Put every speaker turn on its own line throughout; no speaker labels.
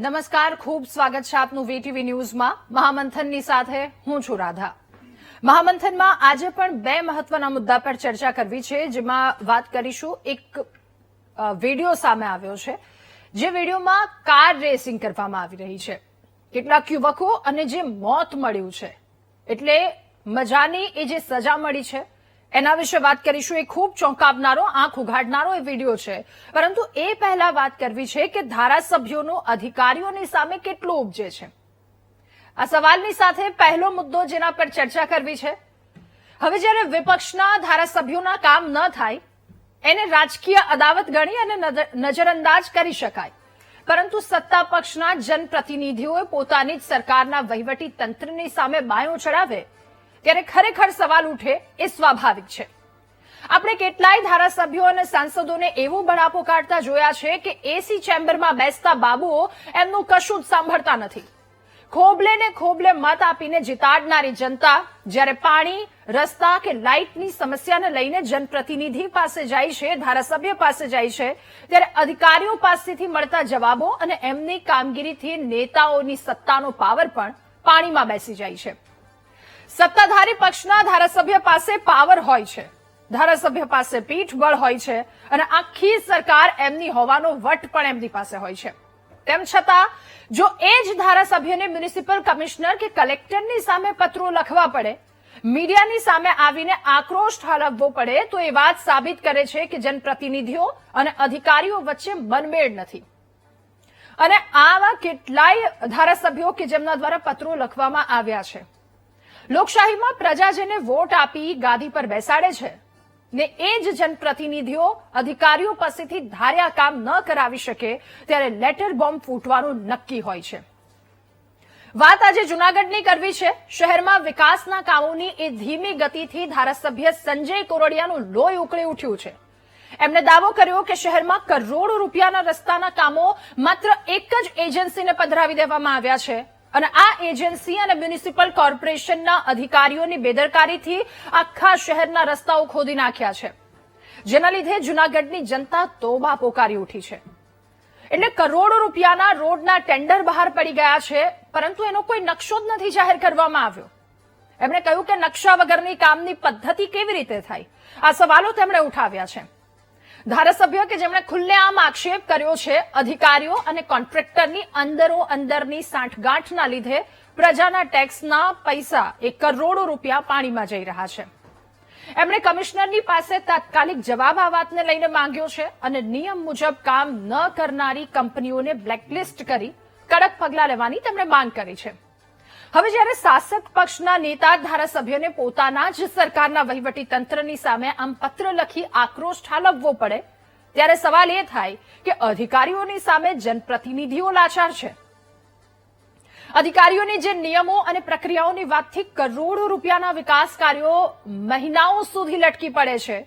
નમસ્કાર, ખૂબ સ્વાગત છે આપનું વીટીવી ન્યૂઝમાં. મહામંથનની સાથે હું છું રાધા. મહામંથનમાં આજે પણ બે મહત્વના મુદ્દા પર ચર્ચા કરવી છે, જેમાં વાત કરીશું. એક વિડીયો સામે આવ્યો છે, જે વિડીયોમાં કાર રેસિંગ કરવામાં આવી રહી છે. કેટલાક યુવકો અને જે મોત મળ્યું છે, એટલે મજાની એ જે સજા મળી છે એના વિશે વાત કરીશું. એ ખૂબ ચોંકાવનારો, આંખ ઉઘાડનારો એ વિડીયો છે. પરંતુ એ પહેલા વાત કરવી છે કે ધારાસભ્યોનો અધિકારીઓની સામે કેટલો ઉપજે છે. આ સવાલની સાથે પહેલો મુદ્દો જેના પર ચર્ચા કરવી છે. હવે જ્યારે વિપક્ષના ધારાસભ્યોના કામ ન થાય એને રાજકીય અદાવત ગણી અને નજરઅંદાજ કરી શકાય, પરંતુ સત્તા પક્ષના જનપ્રતિનિધિઓએ પોતાની જ સરકારના વહીવટી તંત્રની સામે બાયો ચડાવે ત્યારે ખરેખર સવાલ ઉઠે એ સ્વાભાવિક છે. આપણે કેટલાય ધારાસભ્યો અને સાંસદોને એવું બળાપો કાઢતા જોયા છે કે એસી ચેમ્બરમાં બેસતા બાબુઓ એમનું કશું જ સાંભળતા નથી. ખોબલે ને ખોબલે મત આપીને જીતાડનારી જનતા જ્યારે પાણી, રસ્તા કે લાઇટની સમસ્યાને લઈને જનપ્રતિનિધિ પાસે જાય છે, ધારાસભ્ય પાસે જાય છે, ત્યારે અધિકારીઓ પાસેથી મળતા જવાબો અને એમની કામગીરીથી નેતાઓની સત્તાનો પાવર પણ પાણીમાં બેસી જાય છે. સત્તાધારી પક્ષના ધારાસભ્ય પાસે પાવર હોય છે, ધારાસભ્ય પાસે પીઠબળ હોય છે અને આખી સરકાર એમની હોવાનો વટ પણ એમની પાસે હોય છે. તેમ છતાં જો એ જ ધારાસભ્યને મ્યુનિસિપલ કમિશનર કે કલેક્ટરની સામે પત્રો લખવા પડે, મીડિયાની સામે આવીને આક્રોશ ઠાલવવો પડે, તો એ વાત સાબિત કરે છે કે જનપ્રતિનિધિઓ અને અધિકારીઓ વચ્ચે મનમેળ નથી. અને આવા કેટલાય ધારાસભ્યો કે જેમના દ્વારા પત્રો લખવામાં આવ્યા છે. લોકશાહીમાં પ્રજા જેને વોટ આપી ગાદી પર બેસાડે છે ને એ જ જનપ્રતિનિધિઓ અધિકારીઓ પાસેથી ધાર્યા કામ ન કરાવી શકે ત્યારે લેટર બોમ્બ ફૂટવાનું નક્કી હોય છે. વાત આજે જૂનાગઢની કરવી છે. શહેરમાં વિકાસના કામોની એ ધીમી ગતિથી ધારાસભ્ય સંજય કોરડિયાનું લોહી ઉકળી ઉઠ્યું છે. એમણે દાવો કર્યો કે શહેરમાં કરોડો રૂપિયાના રસ્તાના કામો માત્ર એક જ એજન્સીને પધરાવી દેવામાં આવ્યા છે અને આ એજન્સી અને મ્યુનિસિપલ કોર્પોરેશનના અધિકારીઓની બેદરકારીથી આખા શહેરના રસ્તાઓ ખોદી નાખ્યા છે, જેના લીધે જૂનાગઢની જનતા તોબા પોકારી ઉઠી છે. એટલે કરોડો રૂપિયાના રોડના ટેન્ડર બહાર પડી ગયા છે, પરંતુ એનો કોઈ નકશો જ નથી જાહેર કરવામાં આવ્યો. એમણે કહ્યું કે નકશા વગરની કામની પદ્ધતિ કેવી રીતે થાય? આ સવાલો તેમણે ઉઠાવ્યા છે. ધારાસભ્ય કે જેમણે ખુલ્લેઆમ આક્ષેપ કર્યો છે અધિકારીઓ અને કોન્ટ્રાક્ટરની અંદરની સાંઠગાંઠના લીધે પ્રજાના ટેક્સના પૈસા એ કરોડો રૂપિયા પાણીમાં જઈ રહ્યા છે. એમણે કમિશનરની પાસે તાત્કાલિક જવાબ આ વાતને લઈને માંગ્યો છે અને નિયમ મુજબ કામ ન કરનારી કંપનીઓને બ્લેકલિસ્ટ કરી કડક પગલાં લેવાની તેમણે માંગ કરી છે. હવે જ્યારે શાસક પક્ષના નેતા ધારાસભ્યોને પોતાના જ સરકારના વહીવટી તંત્રની સામે આમ પત્ર લખી આક્રોશ ઠાલવવો પડે, ત્યારે સવાલ એ થાય કે અધિકારીઓની સામે જનપ્રતિનિધિઓ લાચાર છે. અધિકારીઓની જે નિયમો અને પ્રક્રિયાઓની વાતથી કરોડો રૂપિયાના વિકાસ કાર્યો મહિનાઓ સુધી લટકી પડે છે.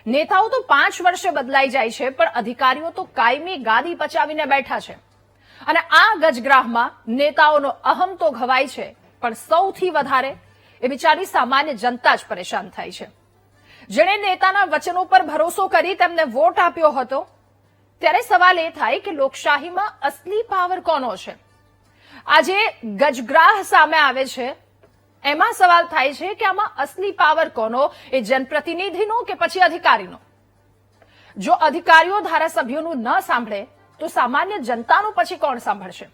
નેતાઓ તો 5 વર્ષે બદલાઈ જાય છે, પણ અધિકારીઓ તો કાયમી ગાદી પચાવીને બેઠા છે. અને આ ગજગ્રાહમાં નેતાઓનો અહમ તો ઘવાય છે, પણ સૌથી વધારે એ બિચારી સામાન્ય જનતા જ પરેશાન થાય છે. જેણે નેતાના વચનો પર ભરોસો કરી તેમને વોટ આપ્યો હતો, ત્યારે સવાલ એ થાય કે લોકશાહીમાં અસલી પાવર કોનો છે? આજે ગજગ્રાહ સામે આવે છે, એમાં સવાલ થાય છે કે આમાં અસલી પાવર કોનો? એ જનપ્રતિનિધિનો કે પછી અધિકારીનો? જો અધિકારીઓ ધારાસભ્યોનું ન સાંભળે તો સામાન્ય જનતાનું પછી કોણ સાંભળશે?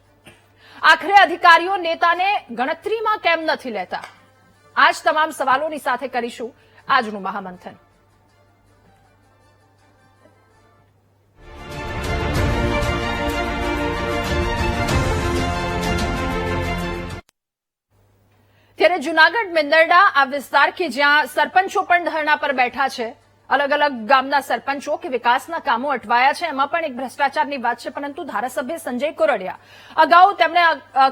આખરે અધિકારીઓ નેતાને ગણતરીમાં કેમ નથી લેતા? આ જ તમામ સવાલોની સાથે કરીશું આજનું મહામંથન. ત્યારે જૂનાગઢ મેંદરડા આ વિસ્તાર કે જ્યાં સરપંચો પણ ધરણા પર બેઠા છે, અલગ અલગ ગામના સરપંચો કે વિકાસના કામો અટવાયા છે, એમાં પણ એક ભ્રષ્ટાચારની વાત છે. પરંતુ ધારાસભ્ય સંજય કોરડિયા અગાઉ તેમણે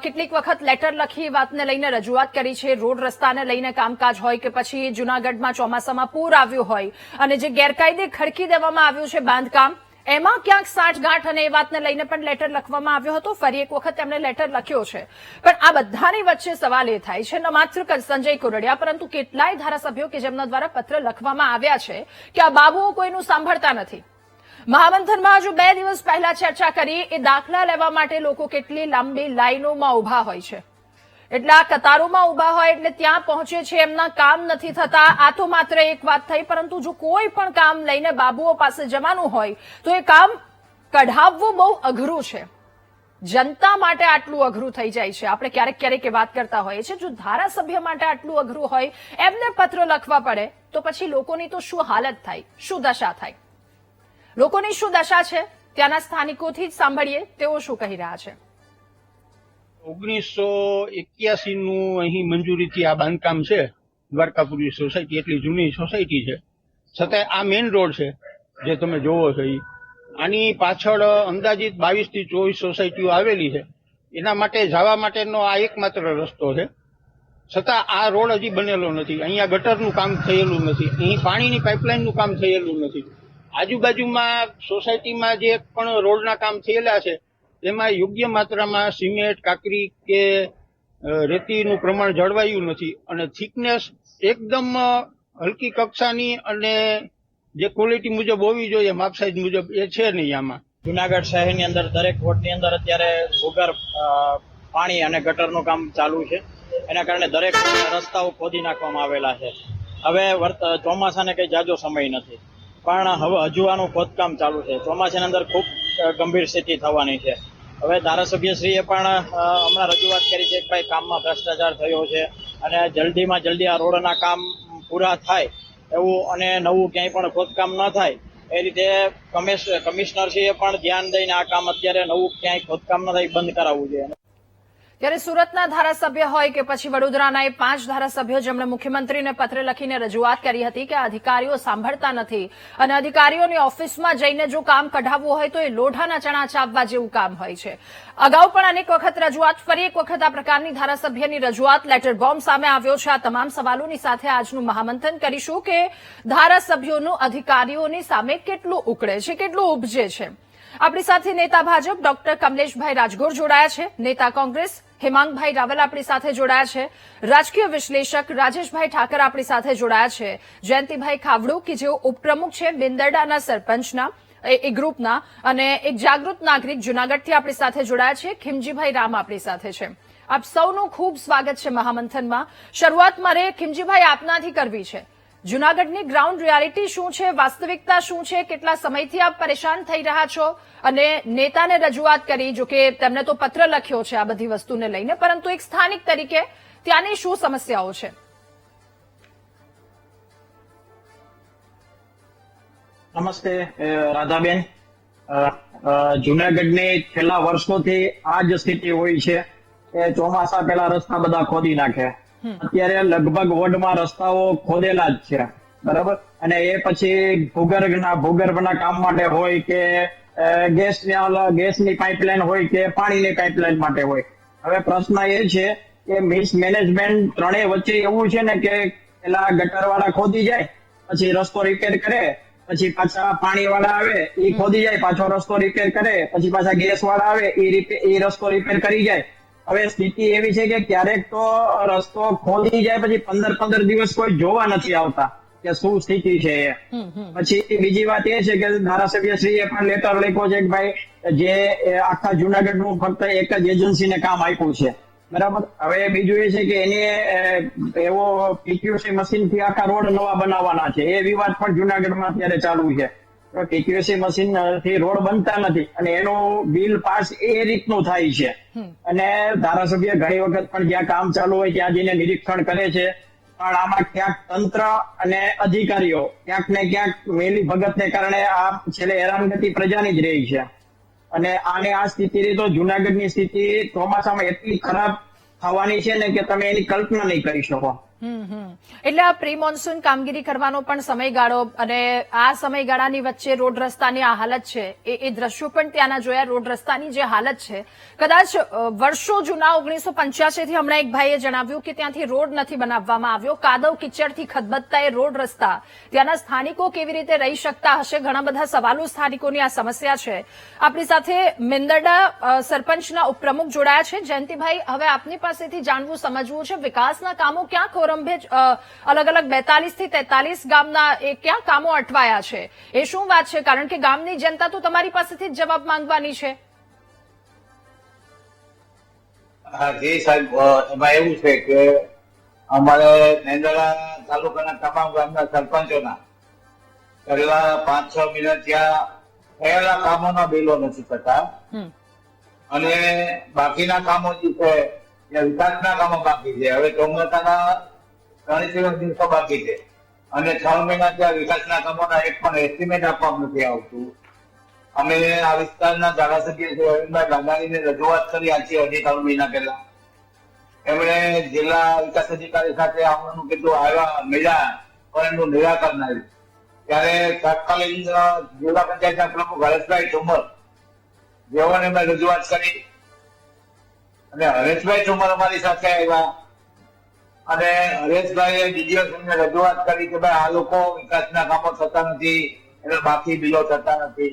કેટલીક વખત લેટર લખી વાતને લઈને રજૂઆત કરી છે. રોડ રસ્તાને લઈને કામકાજ હોય કે પછી જૂનાગઢમાં ચોમાસામાં પૂર આવ્યું હોય અને જે ગેરકાયદે ખડકી દેવામાં આવ્યું છે બાંધકામ, એમાં ક્યાંક સાંઠગાંઠ અને એ વાતને લઈને પણ લેટર લખવામાં આવ્યો હતો. ફરી એક વખત તેમણે લેટર લખ્યો છે. પણ આ બધાની વચ્ચે સવાલ એ થાય છે ન માત્ર સંજય કોરડિયા પરંતુ કેટલાય ધારાસભ્યો કે જેમના દ્વારા પત્ર લખવામાં આવ્યા છે કે આ બાબુઓ કોઈનું સાંભળતા નથી. મહામંથનમાં હજુ 2 દિવસ પહેલા ચર્ચા કરી એ દાખલા લેવા માટે લોકો કેટલી લાંબી લાઈનોમાં ઉભા હોય છે, એટલા કતારોમાં ઉભા હોય એટલે ત્યાં પહોંચે છે, એમના કામ નથી થતા. આ તો માત્ર એક વાત થઈ, પરંતુ જો કોઈ પણ કામ લઈને બાબુઓ પાસે જવાનું હોય તો એ કામ કઢાવવું બહુ અઘરું છે. જનતા માટે આટલું અઘરું થઈ જાય છે. આપણે ક્યારેક ક્યારેક એ વાત કરતા હોઈએ છીએ, જો ધારાસભ્ય માટે આટલું અઘરું હોય, એમને પત્ર લખવા પડે, તો પછી લોકોની તો શું હાલત થાય, શું દશા થાય? લોકોની શું દશા છે ત્યાંના સ્થાનિકોથી જ સાંભળીએ તેઓ શું કહી રહ્યા છે.
1981 નું અહીં મંજૂરીથી આ બાંધકામ છે. દ્વારકાપુરી સોસાયટી એટલી જૂની સોસાયટી છે, છતાં આ મેઇન રોડ છે જે તમે જોવો છો. આની પાછળ અંદાજિત 22 થી 24 સોસાયટીઓ આવેલી છે. એના માટે જવા માટેનો આ એકમાત્ર રસ્તો છે, છતાં આ રોડ હજી બનેલો નથી. અહીંયા ગટરનું કામ થયેલું નથી, અહીં પાણીની પાઇપલાઇનનું કામ થયેલું નથી. આજુબાજુમાં સોસાયટીમાં જે પણ રોડના કામ થયેલા છે એમાં યોગ્ય માત્રામાં સિમેન્ટ, કાકરી કે રેતીનું પ્રમાણ જળવાયું નથી, અને થિકનેસ એકદમ હલકી કક્ષાની અને જે ક્વોલિટી મુજબ હોવી જોઈએ માપ સાઈઝ મુજબ એ છે નહીં. આમાં
જુનાગઢ શહેરની અંદર દરેક વોર્ડની અંદર અત્યારે ભૂગર્ભ પાણી અને ગટરનું કામ ચાલુ છે. એના કારણે દરેક રસ્તાઓ ખોદી નાખવામાં આવેલા છે. હવે ચોમાસાને કઈ જાજો સમય નથી, પણ હવે હજુ આનું ખોદકામ ચાલુ છે. ચોમાસાની અંદર ખૂબ ગંભીર સ્થિતિ થવાની છે. હવે ધારાસભ્યશ્રીએ પણ હમણાં રજૂઆત કરી છે કે ભાઈ કામમાં ભ્રષ્ટાચાર થયો છે અને જલ્દીમાં જલ્દી આ રોડના કામ પૂરા થાય એવું, અને નવું ક્યાંય પણ ખોદકામ ન થાય એ રીતે કમિશનરશ્રીએ પણ ધ્યાન દઈને આ કામ અત્યારે નવું ક્યાંય ખોદકામ ન થાય બંધ કરાવવું જોઈએ.
ત્યારે સુરતના ધારાસભ્ય હોય કે પછી વડોદરાના એ 5 ધારાસભ્યો જેમણે મુખ્યમંત્રીને પત્ર લખીને રજૂઆત કરી હતી કે અધિકારીઓ સાંભળતા નથી અને અધિકારીઓની ઓફિસમાં જઈને જો કામ કઢાવવું હોય તો એ લોઢાના ચણા ચાવવા જેવું કામ હોય છે. અગાઉ પણ અનેક વખત રજૂઆત, ફરી એક વખત આ પ્રકારની ધારાસભ્યની રજૂઆત, લેટર બોમ્બ સામે આવ્યો છે. આ તમામ સવાલોની સાથે આજનું મહામંથન કરીશું કે ધારાસભ્યોનું અધિકારીઓની સામે કેટલું ઉકળે છે, કેટલું ઉપજે છે. આપણી સાથે નેતા ભાજપ ડોક્ટર કમલેશભાઈ રાજગોર જોડાયા છે, નેતા કોંગ્રેસ હેમાંગભાઈ રાવલ આપણી સાથે જોડાયા છે, રાજકીય વિશ્લેષક રાજેશભાઈ ઠાકર આપણી સાથે જોડાયા છે, જયંતિભાઈ ખાવડુ કે જેઓ ઉપપ્રમુખ છે બેંદરડાના સરપંચના એ ગ્રુપના, અને એક જાગૃત નાગરિક જૂનાગઢથી આપણી સાથે જોડાયા છે, ખીમજીભાઈ રામ આપણી સાથે છે. આપ સૌનું ખૂબ સ્વાગત છે મહામંથનમાં. શરૂઆત મારે ખીમજીભાઈ આપનાથી કરવી છે. જૂનાગઢની ગ્રાઉન્ડ રિયાલિટી શું છે, વાસ્તવિકતા શું છે, કેટલા સમયથી આપ પરેશાન થઈ રહ્યા છો અને નેતાને રજૂઆત કરી, જો કે તેમને તો પત્ર લખ્યો છે આ બધી વસ્તુને લઈને, પરંતુ એક સ્થાનિક તરીકે ત્યાંની શું સમસ્યાઓ છે?
નમસ્તે રાધાબેન. જુનાગઢની છેલ્લા વર્ષોથી આ જ સ્થિતિ હોય છે કે ચોમાસા પહેલા રસ્તા બધા ખોદી નાખે. અત્યારે લગભગ વોર્ડમાં રસ્તાઓ ખોદેલા જ છે, બરાબર. અને એ પછી ભૂગર્ભના કામ માટે હોય કે ગેસની પાઇપલાઇન હોય કે પાણીની પાઇપલાઇન માટે હોય. હવે પ્રશ્ન એ છે કે મિસમેનેજમેન્ટ ત્રણેય વચ્ચે એવું છે ને કે પેલા ગટરવાળા ખોદી જાય, પછી રસ્તો રિપેર કરે, પછી પાછા પાણીવાળા આવે એ ખોદી જાય, પાછો રસ્તો રિપેર કરે, પછી પાછા ગેસવાળા આવે એ રસ્તો રિપેર કરી જાય. હવે સ્થિતિ એવી છે કે ક્યારેક તો રસ્તો ખોદી જાય પછી 15 દિવસ કોઈ જોવા નથી આવતા કે શું સ્થિતિ છે એ. પછી બીજી વાત એ છે કે ધારાસભ્યશ્રીએ પણ લેટર લખ્યો છે કે ભાઈ જે આખા જુનાગઢનું ફક્ત એક જ એજન્સીને કામ આપ્યું છે, બરાબર. હવે બીજું એ છે કે એને એવો પીક્યુસી મશીનથી આખા રોડ નવા બનાવવાના છે. એ વિવાદ પણ જુનાગઢમાં અત્યારે ચાલુ છે. પીક્યુસી મશીન થી રોડ બનતા નથી અને એનું બિલ પાસ એ રીતનું થાય છે. અને ધારાસભ્ય ઘણી વખત પણ જ્યાં કામ ચાલુ હોય ત્યાં જઈને નિરીક્ષણ કરે છે, પણ આમાં ક્યાંક તંત્ર અને અધિકારીઓ ક્યાંક ને ક્યાંક મેલી ભગતને કારણે આ છેલ્લે હેરાનગતિ પ્રજાની જ રહી છે. અને આ સ્થિતિ તો જુનાગઢની સ્થિતિ ચોમાસામાં એટલી ખરાબ થવાની છે ને કે તમે એની કલ્પના નહીં કરી શકો.
એટલે આ પ્રી મોન્સૂન કામગીરી કરવાનો પણ સમયગાળો, અને આ સમયગાળાની વચ્ચે રોડ રસ્તાની આ હાલત છે એ દ્રશ્યો પણ ત્યાંના જોયા. રોડ રસ્તાની જે હાલત છે, કદાચ વર્ષો જૂના 1985 થી હમણાં એક ભાઈએ જણાવ્યું કે ત્યાંથી રોડ નથી બનાવવામાં આવ્યો, કાદવ કિચડથી ખદબદતા એ રોડ રસ્તા, ત્યાંના સ્થાનિકો કેવી રીતે રહી શકતા હશે, ઘણા બધા સવાલો સ્થાનિકોની આ સમસ્યા છે. આપણી સાથે મેંદરડા સરપંચના ઉપપ્રમુખ જોડાયા છે, જયંતિભાઈ. હવે આપની પાસેથી જાણવું સમજવું છે, વિકાસના કામો ક્યાં શુભારંભે અલગ અલગ 42 થી 43 ગામના એ ક્યાં કામો અટવાયા છે, એ શું વાત છે? કારણ કે ગામની જનતા તો તમારી પાસેથી જ જવાબ માંગવાની છે.
જી સાહેબ, એમાં એવું છે કે અમારે મેંદરડા તાલુકાના તમામ ગામના સરપંચોના છેલ્લા 5-6 મહિના ત્યાં થયેલા કામોના બિલો નથી થતા અને બાકીના કામો જે છે એ વિકાસના કામો બાકી છે. હવે ચોમાસાના 3 દિવસો બાકી છે અને 6 મહિના ત્યાં વિકાસના કામોના એક પણ એસ્ટિમેટ આપવામાં નથી આવતું. અમે આ વિસ્તારના ધારાસભ્ય શ્રી અરવિંદભાઈ ગાંધાણીને રજૂઆત કરી આજથી 2.5 મહિના પહેલા. એમણે જિલ્લા વિકાસ અધિકારી સાથે આવવાનું કીધું, આવ્યા મળ્યા પણ એમનું નિરાકરણ આવ્યું. ત્યારે તાત્કાલિક જિલ્લા પંચાયતના પ્રમુખ હરેશભાઈ ઠુમર જેઓને અમે રજૂઆત કરી અને હરેશભાઈ ઠુમર અમારી સાથે આવ્યા અને હરેશભાઈએ ડીડીઓ સાહેબને રજૂઆત કરી કે ભાઈ આ લોકો વિકાસના કામો થતા નથી, એના બાકી બિલો થતા નથી,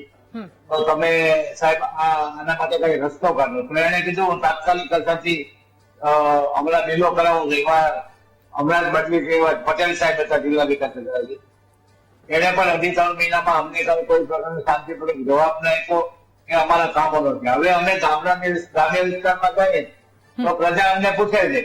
તો તમે સાહેબ આના માટે કઈ રસ્તો કાઢો. તો એને કીધું તાત્કાલિક અસરથી હમણાં બિલો કરાવું છું. એમાં હમણાં જ બદલી કે પટેલ સાહેબ હતા જિલ્લા વિકાસ અધિકારી, એને પણ 2.5 મહિનામાં અમને કોઈ પ્રકારનો શાંતિપૂર્વક જવાબ ન આપ્યો કે અમારા કામો નથી. હવે અમે ગ્રામ્ય વિસ્તારમાં જઈએ તો પ્રજા અમને પૂછે છે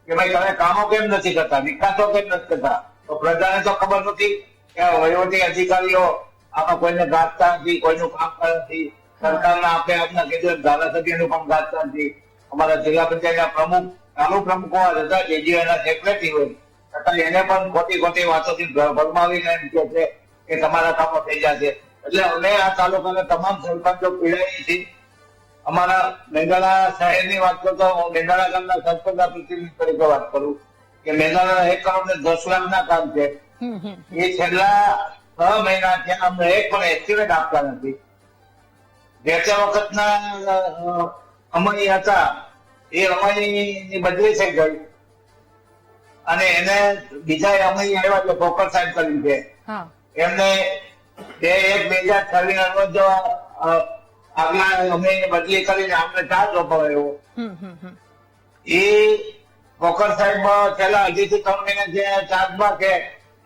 કે ભાઈ તમે કામો કેમ નથી કરતા, વિકાસો કેમ નથી કરતા? તો પ્રજાને તો ખબર નથી કે વહીવટી અધિકારીઓ આમાં કોઈને ગાંઠતા નથી, કોઈનું કામ કરતા નથી. સરકારના આપણે આપના કીધું ધારાસભ્યનું પણ ગાંઠતા નથી. અમારા જિલ્લા પંચાયતના પ્રમુખ, તાલુકા પ્રમુખો હતા, જેડીઓના સેક્રેટરી હોય છતાં એને પણ ખોટી વાતોથી ભરમાવીને એમ કહે છે કે તમારા કામો થઈ જશે. એટલે અમે આ તાલુકાના તમામ સરપંચો પીડાઈ છીએ. અમારા મેંદરડા શહેરની વાત કરતો હું મેંદરડા ગામના સરપંચના પ્રતિનિધિ તરીકે વાત કરું કે મેંદરડા 1 કરોડ ને 10 લાખના કામ છે. એ છેલ્લા 6 મહિના ત્યાં અમને એક પણ એસ્ટિમેટ આપતા નથી. જે તે વખતના અમારી હતા એ અમારી બદલી થઈ ગઈ અને એને બીજા અમારી આવ્યા છે પોકર સાહેબ કરી છે. એમને 1/2026 રોજ આગલા અમે બદલી કરીને અમને ચાર્જ સોંપાયો. એ પોકર સાહેબ છેલ્લા 2.5 થી 3 મહિના જે ચાર્જમાં કે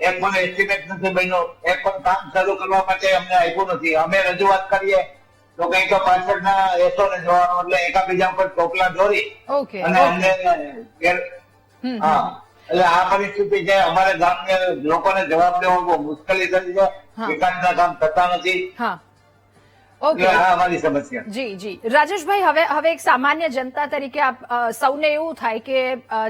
એક પણ એસ્ટિમેટ નથી બન્યો, એક પણ કામ શરૂ કરવા માટે અમને આપ્યું નથી. અમે રજૂઆત કરીએ તો કઈ તો પાછળના એસો ને જોવાનો એટલે એકાબીજા ઉપર ટોપલા દોરી અને અમને એટલે આ પરિસ્થિતિ છે. અમારે ગામના લોકોને જવાબ દેવો બહુ મુશ્કેલી થઈ છે. વિકાસના કામ થતા નથી. અમારી સમસ્યા.
જી જી રાજેશભાઈ, હવે એક સામાન્ય જનતા તરીકે સૌને એવું થાય કે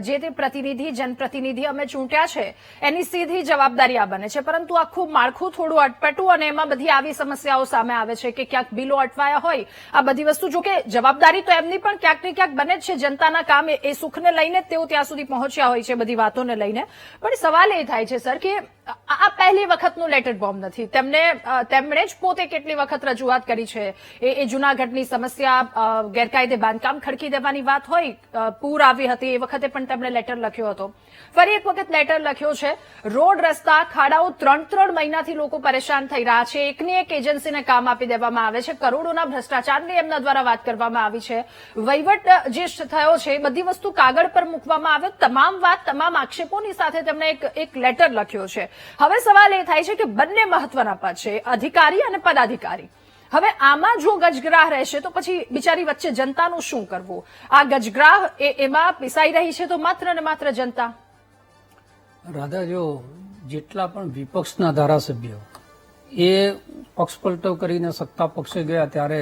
જે તે પ્રતિનિધિ, જનપ્રતિનિધિ અમે ચૂંટ્યા છે એની સીધી જવાબદારી આ બને છે, પરંતુ આખું માળખું થોડું અટપટું અને એમાં બધી આવી સમસ્યાઓ સામે આવે છે કે ક્યાંક બિલો અટવાયા હોય, આ બધી વસ્તુ. જો કે જવાબદારી તો એમની પણ ક્યાંક ને ક્યાંક બને જ છે. જનતાના કામ એ સુખને લઈને તેઓ ત્યાં સુધી પહોંચ્યા હોય છે, બધી વાતોને લઈને. પણ સવાલ એ થાય છે સર કે આ પહેલી વખતનું લેટર બોમ્બ નથી. તેમણે જ પોતે કેટલી વખત રજૂઆત કરી છે. એ જૂનાગઢની સમસ્યા, ગેરકાયદે બાંધકામ ખડકી દેવાની વાત હોય, પૂર આવી હતી એ વખતે પણ તેમણે લેટર લખ્યો હતો. ફરી એક વખત લેટર લખ્યો છે. રોડ, રસ્તા, ખાડાઓ 3 મહિનાથી લોકો પરેશાન થઈ રહ્યા છે. એકની એક એજન્સીને કામ આપી દેવામાં આવે છે. કરોડોના ભ્રષ્ટાચારની એમના દ્વારા વાત કરવામાં આવી છે. વહીવટ જે થયો છે એ બધી વસ્તુ કાગળ પર મૂકવામાં આવે. તમામ વાત, તમામ આક્ષેપોની સાથે તેમણે એક લેટર લખ્યો છે. હવે સવાલ એ થાય છે કે બંને મહત્વના પદ છે, અધિકારી અને પદાધિકારી. હવે આમાં જો ગજગ્રાહ રહેશે તો પછી બિચારી વચ્ચે જનતાનું શું કરવું? આ ગજગ્રાહ એમાં પીસાઈ રહી છે તો માત્ર ને માત્ર જનતા.
રાધા, જો જેટલા પણ વિપક્ષના ધારાસભ્યો એ પક્ષપલટો કરીને સત્તા પક્ષે ગયા ત્યારે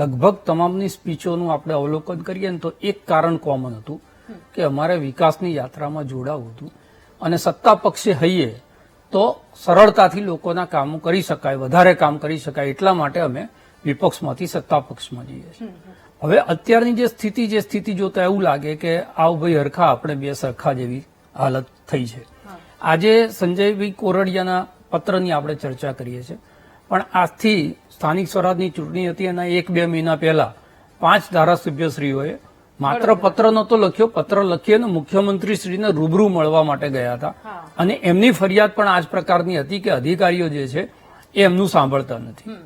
લગભગ તમામની સ્પીચોનું આપણે અવલોકન કરીએ ને તો એક કારણ કોમન હતું કે અમારે વિકાસની યાત્રામાં જોડાવું હતું અને સત્તા પક્ષે હઈએ તો સરળતાથી લોકોના કામો કરી શકાય, વધારે કામ કરી શકાય, એટલા માટે અમે વિપક્ષમાંથી સત્તા પક્ષમાં જઈએ છીએ. હવે અત્યારની જે સ્થિતિ જોતા એવું લાગે કે આવ ભાઈ હરખા આપણે બે સરખા જેવી હાલત થઈ છે. આજે સંજયભાઈ કોરડિયાના પત્રની આપણે ચર્ચા કરીએ છીએ, પણ આજથી સ્થાનિક સ્વરાજની ચૂંટણી હતી એના 1-2 મહિના પહેલા 5 ધારાસભ્યશ્રીઓએ માત્ર પત્ર નહોતો લખ્યો, પત્ર લખી અને મુખ્યમંત્રીશ્રીને રૂબરૂ મળવા માટે ગયા હતા અને એમની ફરિયાદ પણ આ જ પ્રકારની હતી કે અધિકારીઓ જે છે એ એમનું સાંભળતા નથી.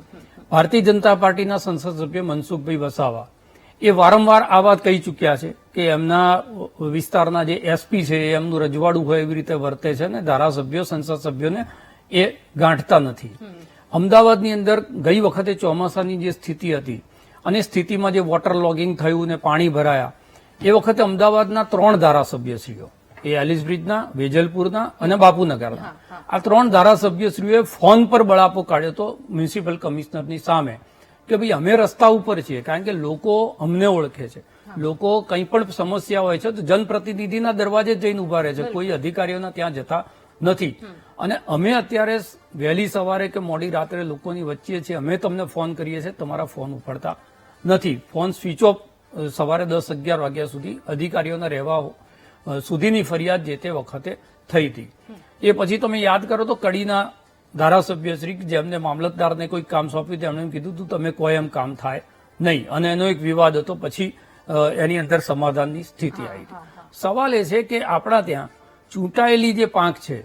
ભારતીય જનતા પાર્ટીના સંસદ સભ્ય મનસુખભાઈ વસાવા એ વારંવાર આ વાત કહી ચૂક્યા છે કે એમના વિસ્તારના જે એસપી છે એ એમનું રજવાડું હોય એવી રીતે વર્તે છે ને ધારાસભ્યો સંસદ સભ્યોને એ ગાંઠતા નથી. અમદાવાદની અંદર ગઈ વખતે ચોમાસાની જે સ્થિતિ હતી અને સ્થિતિમાં જે વોટર લોગિંગ થયું ને પાણી ભરાયા એ વખતે અમદાવાદના 3 ધારાસભ્યશ્રીઓ એ એલિસ બ્રિજના, વેજલપુરના અને બાપુનગરના આ 3 ધારાસભ્યશ્રીઓએ ફોન પર બળાપો કાઢ્યો હતો મ્યુનિસિપલ કમિશનરની સામે કે ભાઈ અમે રસ્તા ઉપર છીએ, કારણ કે લોકો અમને ઓળખે છે. લોકો કંઈ પણ સમસ્યા હોય છે તો જનપ્રતિનિધિના દરવાજે જઈને ઉભા રહે છે, કોઈ અધિકારીઓના ત્યાં જતા નથી. અને અમે અત્યારે વહેલી સવારે કે મોડી રાત્રે લોકોની વચ્ચે છીએ, અમે તમને ફોન કરીએ છીએ, તમારા ફોન ઉપાડતા નથી. ફોન સ્વિચ ઓફ સવારે 10-11 વાગ્યા સુધી અધિકારીઓના રહેવા સુધીની ફરિયાદ જે તે વખતે થઈ હતી. એ પછી તમે યાદ કરો તો કડીના ધારાસભ્યશ્રી જેમને મામલતદારને કોઈ કામ સોંપ્યું તેમણે એમ કીધું તું તમે કોઈ એમ કામ થાય નહીં, અને એનો એક વિવાદ હતો. પછી એની અંદર સમાધાનની સ્થિતિ આવી હતી. સવાલ એ છે કે આપણા ત્યાં ચૂંટાયેલી જે પાંખ છે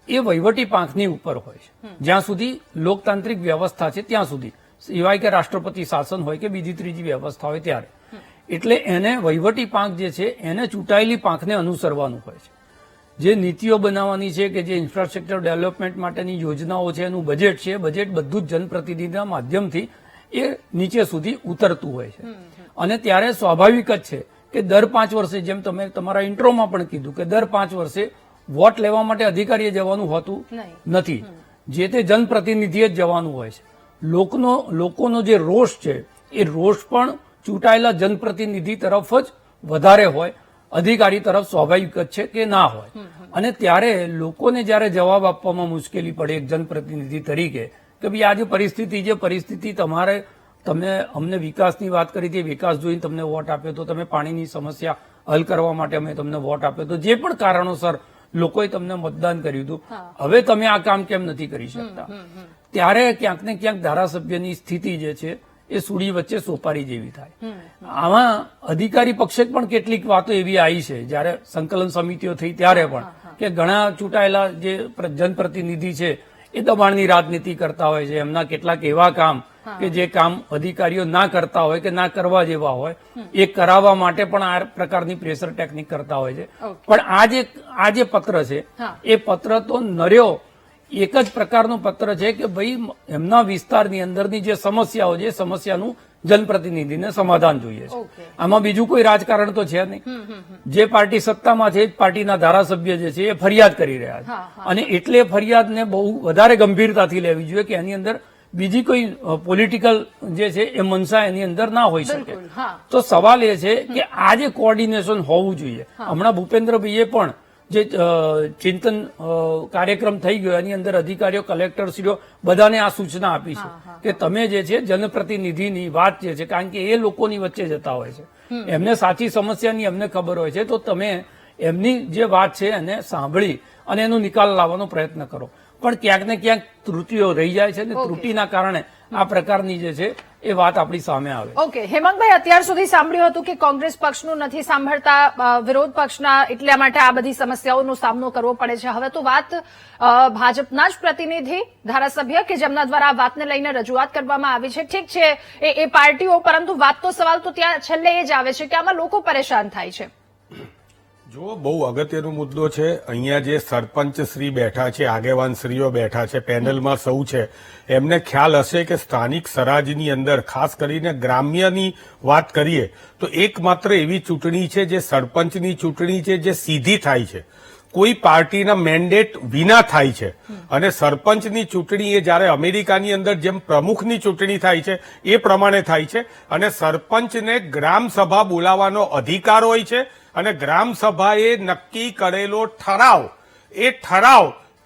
એ વહીવટી પાંખની ઉપર હોય છે. જ્યાં સુધી લોકતાંત્રિક વ્યવસ્થા છે ત્યાં સુધી, સિવાય કે રાષ્ટ્રપતિ શાસન હોય કે બીજી ત્રીજી વ્યવસ્થા હોય ત્યારે. એટલે એને વહીવટી પાંખ જે છે એને ચૂંટાયેલી પાંખને અનુસરવાનું હોય છે. જે નીતિઓ બનાવવાની છે કે જે ઇન્ફ્રાસ્ટ્રક્ચર ડેવલપમેન્ટ માટેની યોજનાઓ છે એનું બજેટ છે, બજેટ બધું જ જનપ્રતિનિધિના માધ્યમથી એ નીચે સુધી ઉતરતું હોય છે. અને ત્યારે સ્વાભાવિક જ છે કે દર 5 વર્ષે, જેમ તમે તમારા ઇન્ટ્રોમાં પણ કીધું કે દર 5 વર્ષે વોટ લેવા માટે અધિકારીએ જવાનું હોતું નથી, જે તે જનપ્રતિનિધિએ જ જવાનું હોય છે. લોકોનો જે રોષ છે એ રોષ પણ ચૂંટાયેલા જનપ્રતિનિધિ તરફ જ વધારે હોય, અધિકારી તરફ સ્વાભાવિક જ છે કે ના હોય. અને ત્યારે લોકોને જયારે જવાબ આપવામાં મુશ્કેલી પડે એક જનપ્રતિનિધિ તરીકે કે ભાઈ આ જે પરિસ્થિતિ તમે અમને વિકાસની વાત કરી હતી, વિકાસ જોઈને તમને વોટ આપ્યો તો, તમે પાણીની સમસ્યા હલ કરવા માટે અમે તમને વોટ આપ્યો તો, જે પણ કારણોસર લોકોએ તમને મતદાન કર્યું હતું, હવે તમે આ કામ કેમ નથી કરી શકતા? ત્યારે ક્યાંક ને ક્યાંક ધારાસભ્યની સ્થિતિ જે છે એ સુડી વચ્ચે સોપારી જેવી થાય. આમાં અધિકારી પક્ષે પણ કેટલીક વાતો એવી આવી છે જયારે સંકલન સમિતિઓ થઈ ત્યારે પણ કે ઘણા ચૂંટાયેલા જે જનપ્રતિનિધિ છે એ દબાણની રાજનીતિ કરતા હોય છે. એમના કેટલાક એવા કામ કે જે કામ અધિકારીઓ ના કરતા હોય કે ના કરવા જેવા હોય એ કરાવવા માટે પણ આ પ્રકારની પ્રેશર ટેકનિક કરતા હોય છે. પણ આ જે પત્ર છે એ પત્ર તો નર્યો એક જ પ્રકારનું પત્ર છે કે ભાઈ એમના વિસ્તારની અંદરની જે સમસ્યાઓ છે, સમસ્યાનું જનપ્રતિનિધિને સમાધાન જોઈએ છે. આમાં બીજું કોઈ રાજકારણ તો છે નહીં. જે પાર્ટી સત્તામાં છે એ પાર્ટીના ધારાસભ્ય જે છે એ ફરિયાદ કરી રહ્યા છે, અને એટલે ફરિયાદને બહુ વધારે ગંભીરતાથી લેવી જોઈએ કે એની અંદર બીજી કોઈ પોલિટિકલ જે છે એ મનસા એની અંદર ના હોઈ શકે. તો સવાલ એ છે કે આ જે કોઓર્ડિનેશન હોવું જોઈએ. હમણાં ભૂપેન્દ્રભાઈએ પણ જે ચિંતન કાર્યક્રમ થઈ ગયો એની અંદર અધિકારીઓ, કલેક્ટરશ્રીઓ બધાને આ સૂચના આપી છે કે તમે જે છે જનપ્રતિનિધિની વાત જે છે, કારણ કે એ લોકોની વચ્ચે જતા હોય છે, એમને સાચી સમસ્યાની એમને ખબર હોય છે, તો તમે એમની જે વાત છે એને સાંભળી અને એનો નિકાલ લાવવાનો પ્રયત્ન કરો. પણ ક્યાંક ને ક્યાંક ત્રુટિઓ રહી જાય છે ને ત્રુટિના કારણે આ પ્રકારની જે છે એ વાત આપણી સામે આવે.
ઓકે, હેમંતભાઈ, અત્યાર સુધી સાંભળ્યું હતું કે કોંગ્રેસ પક્ષનું નથી સાંભળતા વિરોધ પક્ષના, એટલા માટે આ બધી સમસ્યાઓનો સામનો કરવો પડે છે. હવે તો વાત ભાજપના જ પ્રતિનિધિ ધારાસભ્ય કે જેમના દ્વારા આ વાતને લઈને રજૂઆત કરવામાં આવી છે, ઠીક છે એ પાર્ટીઓ, પરંતુ વાત તો સવાલ તો ત્યાં છેલ્લે એ જ આવે છે કે આમાં લોકો પરેશાન થાય છે.
જો બહુ અગત્યનો મુદ્દો છે. અહીંયા જે સરપંચ શ્રી બેઠા છે, આગેવાન શ્રીઓ બેઠા છે, પેનલમાં સૌ છે, એમને ખ્યાલ હશે કે સ્થાનિક સ્વરાજની અંદર ખાસ કરીને ગ્રામ્યની વાત કરીએ તો એકમાત્ર એવી ચૂંટણી છે જે સરપંચની ચૂંટણી છે જે સીધી થાય છે, કોઈ પાર્ટીના મેન્ડેટ વિના થાય છે. અને સરપંચની ચૂંટણી એ જયારે અમેરિકાની અંદર જેમ પ્રમુખની ચૂંટણી થાય છે એ પ્રમાણે થાય છે, અને સરપંચને ગ્રામસભા બોલાવવાનો અધિકાર હોય છે, અને ગ્રામસભાએ નક્કી કરેલો ઠરાવ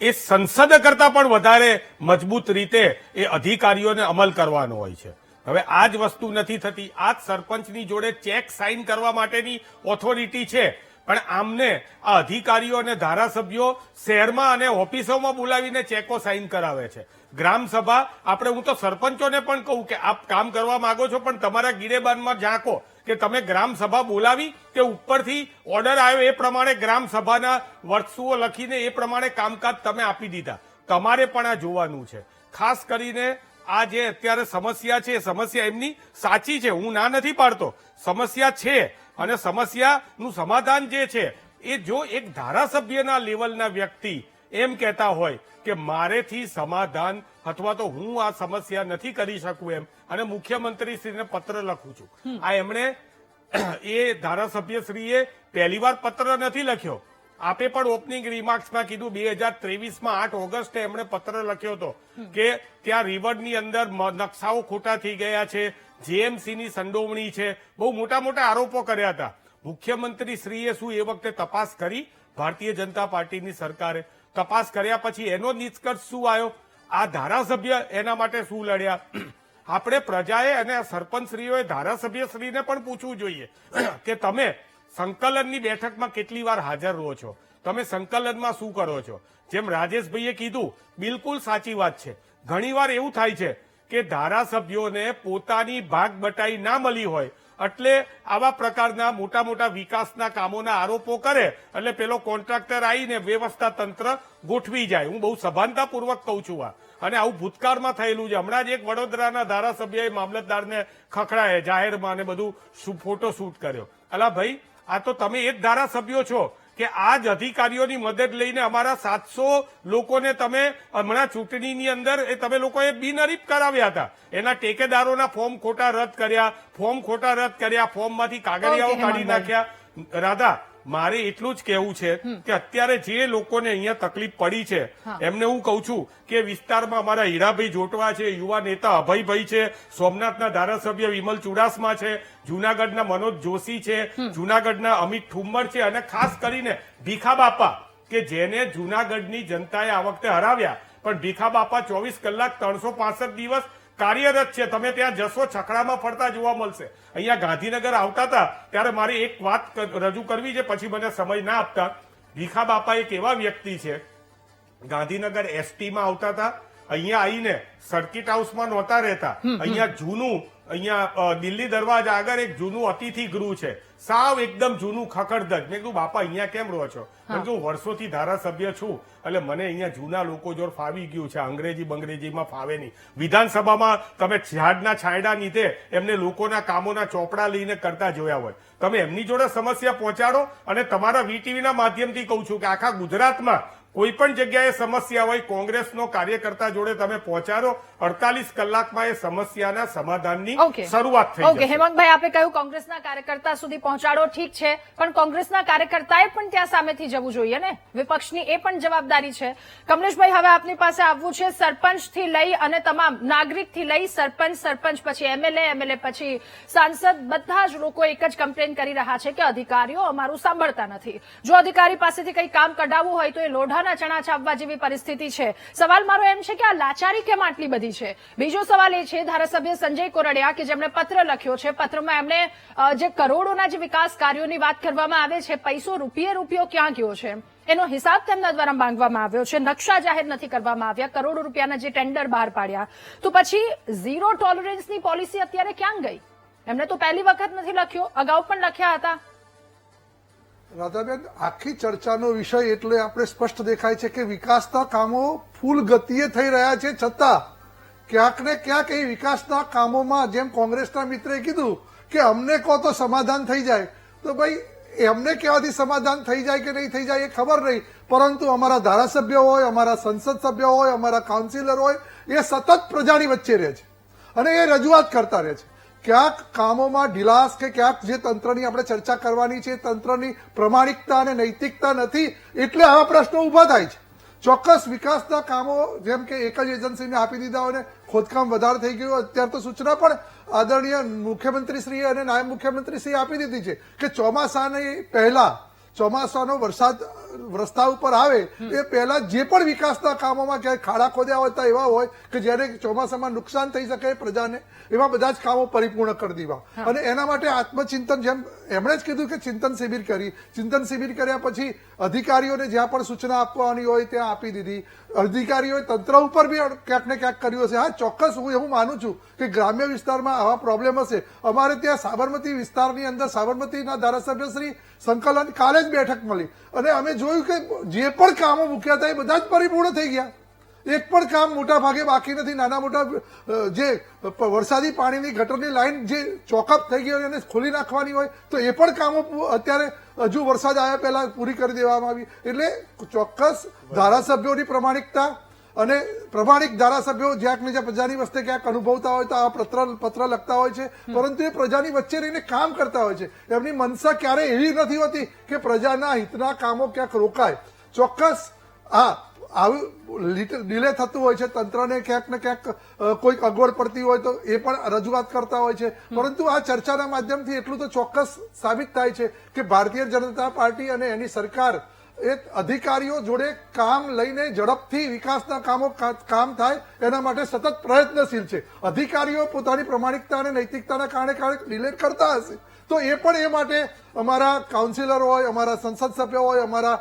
એ સંસદ કરતા પણ વધારે મજબૂત રીતે એ અધિકારીઓને અમલ કરવાનો હોય છે. હવે આ જ વસ્તુ નથી થતી. આ જ સરપંચની જોડે ચેક સાઇન કરવા માટેની ઓથોરિટી છે, પણ આમને આ અધિકારીઓ અને ધારાસભ્યો શહેરમાં અને ઓફિસોમાં બોલાવીને ચેકો સાઇન કરાવે છે. ગ્રામસભા હું તો સરપંચોને પણ કહું કે આપ કામ કરવા માંગો છો પણ તમારા ગિરેબાનમાં ઝાંકો કે તમે ગ્રામસભા બોલાવી કે ઉપરથી ઓર્ડર આવ્યો એ પ્રમાણે ગ્રામસભાના વર્ષુઓ લખીને એ પ્રમાણે કામકાજ તમે આપી દીધા. તમારે પણ આ જોવાનું છે. ખાસ કરીને આ જે અત્યારે સમસ્યા છે એ સમસ્યા એમની સાચી છે, હું ના નથી પાડતો, સમસ્યા છે અને સમસ્યાનું સમાધાન જે છે એ જો એક ધારાસભ્યના લેવલના વ્યક્તિ એમ કહેતા હોય કે મારેથી સમાધાન અથવા તો હું આ સમસ્યા નથી કરી શકું એમ, અને મુખ્યમંત્રીશ્રીને પત્ર લખું છું, આ એમણે એ ધારાસભ્યશ્રીએ પહેલીવાર પત્ર નથી લખ્યો. આપે પણ ઓપનિંગ રિમાર્ક્સમાં કીધું 2023માં 8 ઓગસ્ટે એમણે પત્ર લખ્યો હતો કે ત્યાં રિવરની અંદર નકશાઓ ખોટા થઈ ગયા છે, જેએમસીની સંડોવણી છે, બહુ મોટા મોટા આરોપો કર્યા હતા. મુખ્યમંત્રીશ્રીએ શું એ વખતે તપાસ કરી? ભારતીય જનતા પાર્ટીની સરકારે તપાસ કર્યા પછી એનો નિષ્કર્ષ શું આવ્યો? આ ધારાસભ્ય એના માટે શું લડ્યા? આપણે પ્રજાએ અને સરપંચશ્રીઓએ ધારાસભ્યશ્રીને પણ પૂછવું જોઈએ કે તમે સંકલનની બેઠકમાં કેટલી વાર હાજર રહો છો, તમે સંકલનમાં શું કરો છો? જેમ રાજેશભાઈએ કીધું, બિલકુલ સાચી વાત છે. ઘણીવાર એવું થાય છે કે ધારાસભ્યોને પોતાની ભાગ બટાઈ ના મળી હોય એટલે આવા પ્રકારના મોટા મોટા વિકાસના કામોના આરોપો કરે એટલે પેલો કોન્ટ્રાક્ટર આવીને વ્યવસ્થા તંત્ર ગોઠવી જાય. હું બહુ સભાનતાપૂર્વક કહું છું આ, અને આવું ભૂતકાળમાં થયેલું છે. હમણાં જ એક વડોદરાના ધારાસભ્યએ મામલતદારને ખખડાય જાહેરમાં અને બધું ફોટો શૂટ કર્યો. અલા ભાઈ, આ તો તમે એ જ ધારાસભ્યો છો કે આ જ અધિકારીઓની મદદ લઈને અમારા 700 લોકોને તમે હમણાં ચૂંટણીની અંદર એ તમે લોકોએ બિનહરીફ કરાવ્યા હતા. એના ટેકેદારોના ફોર્મ ખોટા રદ કર્યા, ફોર્મમાંથી કાગળિયાઓ કાઢી નાખ્યા. રાધા, મારે એટલું જ કહેવું છે કે અત્યારે જે લોકોને અહીંયા તકલીફ પડી છે એમને હું કહું છું કે વિસ્તારમાં અમારા હીરાભાઈ જોટવા છે, યુવા નેતા અભયભાઈ છે, સોમનાથના ધારાસભ્ય વિમલ ચુડાસમા છે, જૂનાગઢના મનોજ જોશી છે, જૂનાગઢના અમિત ઠુમ્મર છે, અને ખાસ કરીને ભીખા બાપા કે જેને જૂનાગઢની જનતાએ આ વખતે હરાવ્યા, પણ ભીખા બાપા 24 કલાક 365 દિવસ કાર્યરત છે. તમે ત્યાં જશો, છકડામાં ફરતા જોવા મળશે. અહીંયા ગાંધીનગર આવતા હતા ત્યારે મારે એક વાત રજૂ કરવી છે, પછી મને સમય ના આપતા. ભીખા બાપા એક એવા વ્યક્તિ છે, ગાંધીનગર એસટીમાં આવતા હતા, અહીંયા આવીને સર્કિટ હાઉસમાં નહોતા રહેતા, અહીંયા દિલ્હી દરવાજા આગળ એક જૂનું અતિથિ ગૃહ છે, સાવ એકદમ જૂનું ખખડધજ. મેં કીધું બાપા અહીંયા કેમ રહો છો? હું વર્ષોથી ધારાસભ્ય છું એટલે મને અહીંયા જૂના લોકો જોડ ફાવી ગયું છે, અંગ્રેજી બંગ્રેજીમાં ફાવે નહીં. વિધાનસભામાં તમે ઝાડના છાંયડા નીચે એમને લોકોના કામોના ચોપડા લઈને કરતા જોયા હોય, તમે એમની જોડે સમસ્યા પહોંચાડો. અને તમારા વીટીવીના માધ્યમથી કહું છું કે આખા ગુજરાતમાં કોઈ પણ જગ્યાએ સમસ્યા હોય, કોંગ્રેસનો કાર્યકર્તા જોડે તમે પહોંચાડો, 48 કલાકમાં એ સમસ્યાના સમાધાનની શરૂઆત થઈ જશે.
હેમંતભાઈ, આપે કહ્યું કોંગ્રેસના કાર્યકર્તા સુધી પહોંચાડો, ઠીક છે, પણ કોંગ્રેસના કાર્યકર્તાએ પણ ત્યાં સામેથી જવું જોઈએ ને, વિપક્ષની એ પણ જવાબદારી છે. કમલેશભાઈ, હવે આપની પાસે આવવું છે. સરપંચથી લઈ અને તમામ નાગરિકથી લઈ સરપંચ પછી એમએલએ પછી સાંસદ, બધા જ લોકો એક જ કમ્પ્લેન કરી રહ્યા છે કે અધિકારીઓ અમારું સાંભળતા નથી. જો અધિકારી પાસેથી કંઈ કામ કઢાવવું હોય તો એ લોઢાના ચણા છાપવા જેવી પરિસ્થિતિ છે. સવાલ મારો એમ છે કે આ લાચારી કેમ આટલી બધી છે? બીજો સવાલ એ છે, ધારાસભ્ય સંજય કોરડિયા કે જેમણે પત્ર લખ્યો છે, પત્રમાં એમણે જે કરોડોના જે વિકાસ કાર્યોની વાત કરવામાં આવે છે, પૈસો રૂપિયો ક્યાં ગયો છે એનો હિસાબ તેમના દ્વારા માંગવામાં આવ્યો છે. નકશા જાહેર નથી કરવામાં આવ્યા, કરોડો રૂપિયાના જે ટેન્ડર બહાર પાડ્યા, તો પછી ઝીરો ટોલરન્સની પોલિસી અત્યારે ક્યાં ગઈ? એમને તો પહેલી વખત નથી લખ્યો, અગાઉ પણ લખ્યા હતા.
રાધાબેન, આખી ચર્ચાનો વિષય એટલે આપણે સ્પષ્ટ દેખાય છે કે વિકાસના કામો ફૂલ ગતિએ થઈ રહ્યા છે, છતાં ક્યાંક ને ક્યાંક એ વિકાસના કામોમાં જેમ કોંગ્રેસના મિત્રે કીધું કે અમને કહો તો સમાધાન થઈ જાય, તો ભાઈ એમને કહેવાથી સમાધાન થઈ જાય કે નહીં થઈ જાય એ ખબર નહીં, પરંતુ અમારા ધારાસભ્ય હોય, અમારા સંસદ સભ્ય હોય, અમારા કાઉન્સિલર હોય, એ સતત પ્રજાની વચ્ચે રહે છે અને એ રજૂઆત કરતા રહે છે. ક્યાંક કામોમાં ઢીલાસ કે ક્યાંક જે તંત્રની આપણે ચર્ચા કરવાની છે, તંત્રની પ્રમાણિકતા અને નૈતિકતા નથી, એટલે આવા પ્રશ્નો ઉભા થાય છે. ચોક્કસ વિકાસના કામો જેમ કે એક જ એજન્સીને આપી દીધા હોય ને ખોદકામ વધારે થઈ ગયું, અત્યારે તો સૂચના પણ આદરણીય મુખ્યમંત્રીશ્રીએ અને નાયબ મુખ્યમંત્રીશ્રીએ આપી દીધી છે કે ચોમાસાની પહેલા, ચોમાસાનો વરસાદ રસ્તા ઉપર આવે એ પહેલા જે પણ વિકાસના કામોમાં ક્યાંય ખાડા ખોદ્યા હોય તો એવા હોય કે જ્યારે ચોમાસામાં નુકસાન થઈ શકે પ્રજાને, એવા બધા જ કામો પરિપૂર્ણ કરી દેવા. અને એના માટે આત્મચિંતન, જેમ એમણે જ કીધું કે ચિંતન શિબિર કરી, ચિંતન શિબિર કર્યા પછી અધિકારીઓને જ્યાં પણ સૂચના આપવાની હોય ત્યાં આપી દીધી. અધિકારીઓએ તંત્ર ઉપર બી ક્યાંક ને ક્યાંક કર્યું હશે. હા, ચોક્કસ હું એવું માનું છું કે ગ્રામ્ય વિસ્તારમાં આવા પ્રોબ્લેમ હશે. અમારે ત્યાં સાબરમતી વિસ્તારની અંદર સાબરમતીના ધારાસભ્ય શ્રી સંકલન કાલે જ બેઠક મળી અને અમે જોયું કે જે પણ કામો મૂક્યા હતા એ બધા જ પરિપૂર્ણ થઈ ગયા. એક પણ કામ મોટા ભાગે બાકી નથી. નાના મોટા જે વરસાદી પાણીની ગટરની લાઈન જે ચોકઅપ થઈ ગઈ હોય એને ખોલી નાખવાની હોય તો એ પણ કામો અત્યારે હજુ વરસાદ આવ્યા પહેલા પૂરી કરી દેવામાં આવી. એટલે ચોક્કસ ધારાસભ્યોની પ્રમાણિકતા અને પ્રમાણિક ધારાસભ્યો જ્યાંક ને જ્યાં પ્રજાની વસ્તે ક્યાંક અનુભવતા હોય તો આ પત્ર લખતા હોય છે, પરંતુ એ પ્રજાની વચ્ચે રહીને કામ કરતા હોય છે. એમની મનસા ક્યારેય એવી નથી હોતી કે પ્રજાના હિતના કામો ક્યાંક રોકાય. ચોક્કસ આવું ડિલે થતું હોય છે, તંત્રને ક્યાંક ને ક્યાંક કોઈક અગવડ પડતી હોય તો એ પણ રજૂઆત કરતા હોય છે. પરંતુ આ ચર્ચાના માધ્યમથી એટલું તો ચોક્કસ સાબિત થાય છે કે ભારતીય જનતા પાર્ટી અને એની સરકાર એ અધિકારીઓ જોડે કામ લઈને ઝડપથી વિકાસના કામ થાય એના માટે સતત પ્રયત્નશીલ છે. અધિકારીઓ પોતાની પ્રમાણિકતા અને નૈતિકતાના કારણે ક્યારેક ડિલે કરતા હશે તો એ પણ એ માટે અમારા કાઉન્સિલર હોય, અમારા સંસદ સભ્યો હોય, અમારા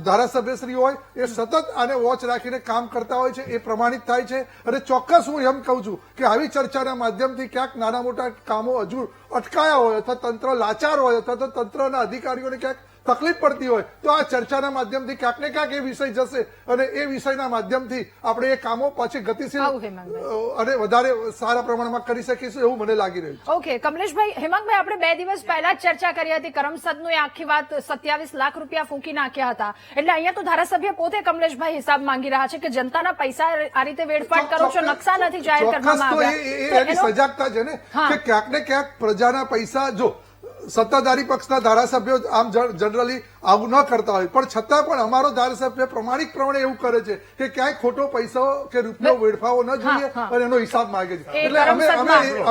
ધારાસભ્યશ્રી હોય એ સતત આને વોચ રાખીને કામ કરતા હોય છે. એ પ્રમાણિત થાય છે. અને ચોક્કસ હું એમ કહું છું કે આવી ચર્ચાના માધ્યમથી ક્યાંક નાના મોટા કામો હજુ અટકાયા હોય અથવા તંત્ર લાચાર હોય અથવા તો તંત્રના અધિકારીઓને ક્યાંક તકલીફ પડતી હોય તો આ ચર્ચાના માધ્યમથી ક્યાંક ને ક્યાંક એ વિષય જશે અને એ વિષયના માધ્યમથી આપણે એ કામો પાછી ગતિશીલ અને વધારે સારા પ્રમાણમાં કરી શકીશું એવું મને લાગી રહ્યું છે.
ઓકે કમલેશભાઈ, હેમાંગભાઈ, આપણે 2 દિવસ પહેલા જ ચર્ચા કરી હતી કરમસદનું એ આખી વાત 27 લાખ રૂપિયા ફૂંકી નાખ્યા હતા. એટલે અહીંયા તો ધારાસભ્ય પોતે કમલેશભાઈ હિસાબ માંગી રહ્યા છે કે જનતાના પૈસા આ રીતે વેડફાટ કરો છો, નકશા નથી જાહેર કરવામાં આવ્યા.
એની સજાગતા છે ને કે ક્યાંક ને ક્યાંક પ્રજાના પૈસા જો સત્તાધારી પક્ષના ધારાસભ્યો આમ જનરલી આવું ન કરતા હોય પણ છતાં પણ અમારો ધારાસભ્ય પ્રમાણિક પ્રમાણે એવું કરે છે કે ક્યાંય ખોટો પૈસો કે રૂપિયો વેડફાવો ન જોઈએ અને એનો હિસાબ માંગે છે. એટલે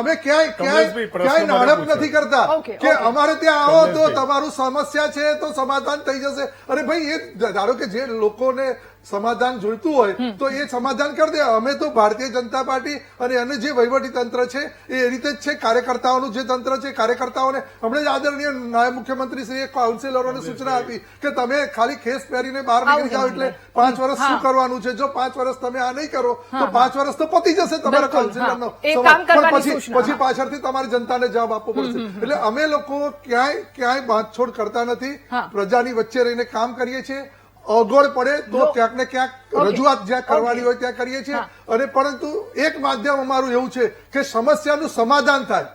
અમે ક્યાંય નાણપ નથી કરતા કે અમારે ત્યાં આવો તો તમારું સમસ્યા છે તો સમાધાન થઈ જશે. અરે ભાઈ, એ ધારો કે જે લોકોને સમાધાન જોઈતું હોય તો એ સમાધાન કરી દે. અમે તો ભારતીય જનતા પાર્ટી અને એનું જે વહીવટી તંત્ર છે એ રીતે જ છે. કાર્યકર્તાઓનું જે તંત્ર છે, કાર્યકર્તાઓને હમણાં જ આદરણીય નાયબ મુખ્યમંત્રી શ્રીએ કાઉન્સિલરોને સૂચના આપી કે તમે ખાલી ખેસ પહેરીને બહાર નીકળી જાઓ એટલે 5 વર્ષ શું કરવાનું છે. જો 5 વર્ષ તમે આ નહીં કરો તો 5 વર્ષ તો પતી જશે તમારા કાઉન્સિલરનો. પછી પાછળથી તમારે જનતાને જવાબ આપવો પડશે. એટલે અમે લોકો ક્યાંય બાંધછોડ કરતા નથી. પ્રજાની વચ્ચે રહીને કામ કરીએ છીએ. અગવડ પડે તો ક્યાંક ને ક્યાંક રજૂઆત જ્યાં કરવાની હોય ત્યાં કરીએ છીએ. અને પરંતુ એક માધ્યમ અમારું એવું છે કે સમસ્યાનું સમાધાન થાય,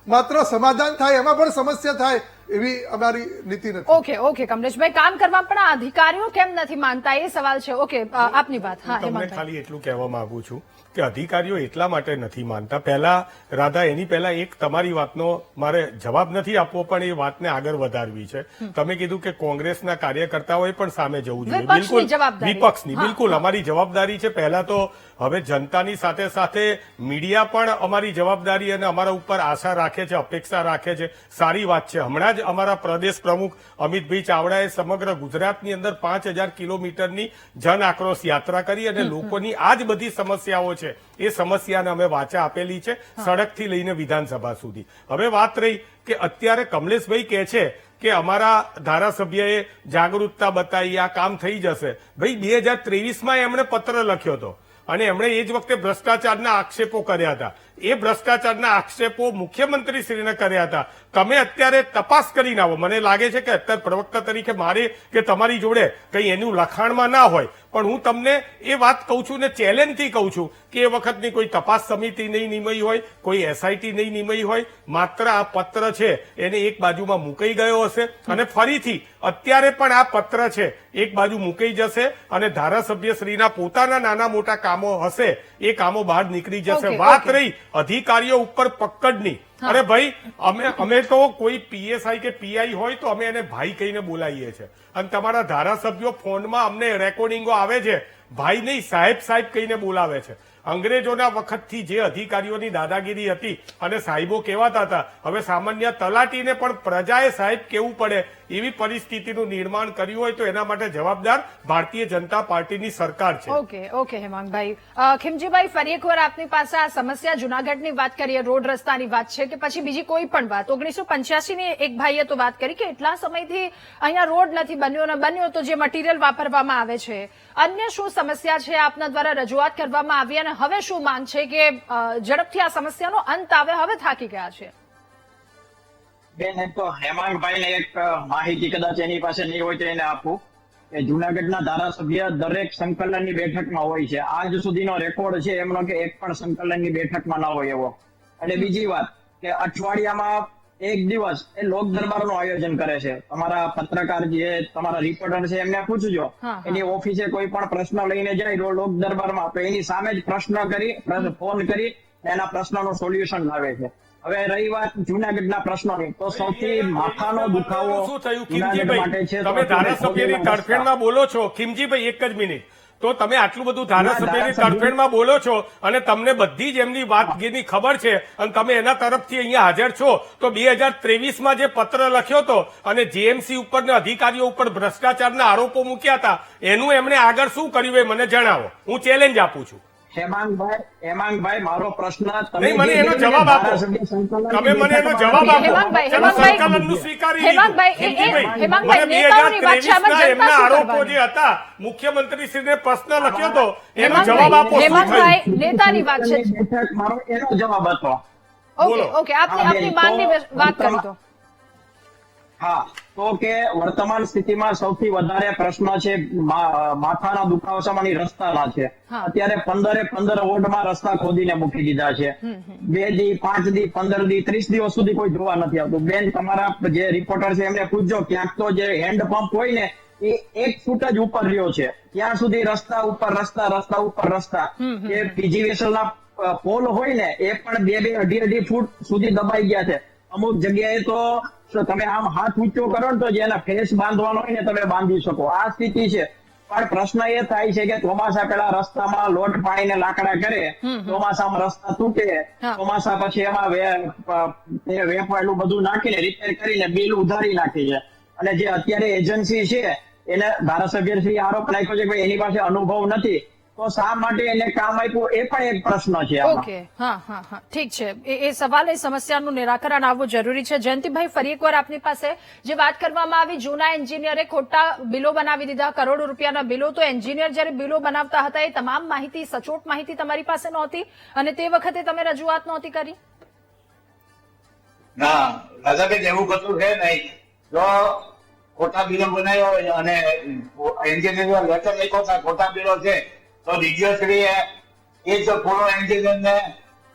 માત્ર સમાધાન થાય એમાં પણ સમસ્યા થાય એવી અમારી નીતિ નથી.
ઓકે કમલેશભાઈ, કામ કરવા પણ આ અધિકારીઓ કેમ નથી માનતા એ સવાલ છે. ઓકે, આપની વાત.
તમને ખાલી એટલું કહેવા માંગુ છું કે અધિકારીઓ એટલા માટે નથી માનતા. પહેલા રાધા, એની પહેલા એક તમારી વાતનો મારે જવાબ નથી આપવો પણ એ વાતને આગળ વધારવી છે. તમે કીધું કે કોંગ્રેસના કાર્યકર્તાઓએ પણ સામે જવું જોઈએ. બિલકુલ વિપક્ષની બિલકુલ અમારી જવાબદારી છે. પહેલા તો હવે જનતાની સાથે સાથે મીડિયા પણ અમારી જવાબદારી અને અમારા ઉપર આશા રાખે છે, અપેક્ષા રાખે છે. સારી વાત છે. હમણાં જ અમારા પ્રદેશ પ્રમુખ અમિતભાઈ ચાવડાએ સમગ્ર ગુજરાતની અંદર 5000 કિલોમીટરની જન આક્રોશ યાત્રા કરી અને લોકોની આ જ બધી સમસ્યાઓ છે એ સમસ્યાને અમે વાચા આપેલી છે, સડકથી લઈને વિધાનસભા સુધી. હવે વાત રહી કે અત્યારે કમલેશભાઈ કહે છે કે અમારા ધારાસભ્યએ જાગૃતતા બતાવી, આ કામ થઈ જશે. ભાઈ 2023માં એમણે પત્ર લખ્યો હતો અને એમણે એ જ વખતે ભ્રષ્ટાચારના આક્ષેપો કર્યા હતા. એ ભ્રષ્ટાચારના આક્ષેપો મુખ્યમંત્રીશ્રીને કર્યા હતા. તમે અત્યારે તપાસ કરીને આવો. મને લાગે છે કે અત્યારે પ્રવક્તા તરીકે મારે કે તમારી જોડે કંઈ એનું લખાણમાં ના હોય, પણ હું તમને એ વાત કહું છું ને ચેલેન્જથી કહું છું કે એ વખતની કોઈ તપાસ સમિતિ નહીં નિમાઈ હોય, કોઈ એસઆઈટી નહીં નિમાઈ હોય. માત્ર આ પત્ર છે એને એક બાજુમાં મુકાઈ ગયો હશે અને ફરીથી અત્યારે પણ આ પત્ર છે એક બાજુ મુકાઈ જશે અને ધારાસભ્યશ્રીના પોતાના નાના મોટા કામો હશે એ કામો બહાર નીકળી જશે. વાત રહી અધિકારીઓ ઉપર પકડની, અરે ભાઈ અમે તો કોઈ પીએસઆઈ કે પીઆઈ હોય તો અમે એને ભાઈ કહીને બોલાવીએ છીએ અને તમારા ધારાસભ્યો ફોનમાં અમને રેકોર્ડિંગો આવે છે ભાઈ નહીં સાહેબ કહીને બોલાવે છે. અંગ્રેજોના વખતથી જે અધિકારીઓની દાદાગીરી હતી અને સાહેબો કહેવાતા હતા, હવે સામાન્ય તલાટીને પણ પ્રજાએ સાહેબ કહેવું પડે એવી પરિસ્થિતિનું નિર્માણ કર્યું હોય તો એના માટે જવાબદાર ભારતીય જનતા પાર્ટીની સરકાર છે.
ઓકે હેમાંગભાઈ. ખીમજીભાઈ, ફરી એકવાર આપની પાસે આ સમસ્યા જુનાગઢની વાત કરીએ, રોડ રસ્તાની વાત છે કે પછી બીજી કોઈ પણ વાત. 1985ની એક ભાઈએ તો વાત કરી કે એટલા સમયથી અહીંયા રોડ નથી બન્યો ને બન્યો તો જે મટીરિયલ વાપરવામાં આવે છે. અન્ય શું સમસ્યા છે આપના દ્વારા રજૂઆત કરવામાં આવી અને હવે શું માંગ છે કે ઝડપથી આ સમસ્યાનો અંત આવે? હવે થાકી ગયા છે.
બેન, તો હેમાંગભાઈને એક માહિતી કદાચ એની પાસે નહીં હોય તો એને આપું કે જુનાગઢના ધારાસભ્ય દરેક સંકલનની બેઠકમાં હોય છે. આજ સુધીનો રેકોર્ડ છે એમનો કે એક પણ સંકલનની બેઠકમાં ન હોય એવો. અને બીજી વાત કે અઠવાડિયામાં એક દિવસ એ લોક દરબારનું આયોજન કરે છે. તમારા પત્રકાર જે તમારા રિપોર્ટર છે એમને પૂછજો,
હા.
એની ઓફિસે કોઈ પણ પ્રશ્ન લઈને જાય લોક દરબારમાં તો એની સામે જ પ્રશ્ન કરી ફોન કરી એના પ્રશ્નનું સોલ્યુશન લાવે છે. હવે રહી વાત જુનાગઢના પ્રશ્નોની, તો સૌથી માથાનો દુખાવો
શું થયું
જુનાગઢ માટે
ખીમજીભાઈ?
છે
તમે ધારાસભ્યની તરફેણમાં બોલો છો. ખીમજીભાઈ, એક જ મિનિટ. તો તમે આટલું બધું ધારાસભ્યની તરફેણમાં બોલો છો અને તમને બધી જ એમની વાતગીની ખબર છે અને તમે એના તરફથી અહીંયા હાજર છો, તો 2023માં જે પત્ર લખ્યો હતો અને જીએમસી ઉપર ને અધિકારીઓ ઉપર ભ્રષ્ટાચારના આરોપો મૂક્યા હતા, એનું એમણે આગળ શું કર્યું એ મને જણાવો. હું ચેલેન્જ આપું છું.
હેમાંગભાઈ, મારો પ્રશ્ન
નહીં, મને એનો જવાબ આપો. તમે મને એનો જવાબ આપો. સંકલનનું સ્વીકારી લીધું. ખીમજીભાઈ, મને 2023ના એમના આરોપો જે હતા, મુખ્યમંત્રીશ્રીને પ્રશ્ન લખ્યો હતો, એનો જવાબ આપો. શું થયું?
હેમાંગભાઈ, નેતાની વાત છે.
મારો એનો જવાબ હતો.
ઓકે, આપની માંગની વાત કરી દો.
હા, તો કે વર્તમાન સ્થિતિમાં સૌથી વધારે પ્રશ્ન છે માથાના દુખાવા સામાની રસ્તાના છે.
હા.
અત્યારે 15 વોર્ડમાં રસ્તા ખોદીને મૂકી દીધા છે. 2 દી 5 દી 15 દી 30 દિવસ સુધી કોઈ જોવા નથી આવતું. બેન, તમારા જે રિપોર્ટર છે એમને પૂછજો, ક્યાંક તો જે હેન્ડપંપ હોય ને એ 1 ફૂટ જ ઉપર રહ્યો છે, ત્યાં સુધી રસ્તા ઉપર રસ્તા ઉપર રસ્તા. એ પીજીવીએસએલ ના પોલ હોય ને એ પણ 2-2.5 ફૂટ સુધી દબાઈ ગયા છે. અમુક જગ્યાએ તો તમે આમ હાથ ઊંચો કરો ને તો જેના ફેસ બાંધવાનો હોય ને તમે બાંધી શકો. આ સ્થિતિ છે. પણ પ્રશ્ન એ થાય છે કે ચોમાસા પેલા રસ્તામાં લોટ પાણીને લાકડા કરે, ચોમાસામાં રસ્તા તૂટે,
હા.
ચોમાસા પછી એમાં વેપાયેલું બધું નાખીને રિપેર કરીને બિલ ઉધારી નાખી છે. અને જે અત્યારે એજન્સી છે એને ધારાસભ્યશ્રી આરોપ નાખ્યો છે કે ભાઈ એની પાસે અનુભવ નથી, તો શા માટે એને કામ આપ્યું એ પણ એક પ્રશ્ન છે આમાં.
ઓકે, હા, ઠીક છે. એ સવાલ, એ સમસ્યાનું નિરાકરણ આવવું જરૂરી છે. જયંતિભાઈ, ફરી એકવાર આપની પાસે જે વાત કરવામાં આવી, જૂના એન્જિનિયરે ખોટા બિલો બનાવી દીધા, કરોડો રૂપિયાના બિલો. તો એન્જિનિયર જયારે બિલો બનાવતા હતા એ તમામ માહિતી, સચોટ માહિતી તમારી પાસે નહોતી અને તે વખતે તમે રજૂઆત નહોતી કરી?
ના, રાધાબેન, એવું કશું છે નહીં. જો ખોટા બિલો બનાવ્યો અને એન્જિનિયર લેટર લખ્યો ખોટા બિલો છે, તો ડીજીઓશ્રીએ એ જ પૂરો એન્જિનિયરને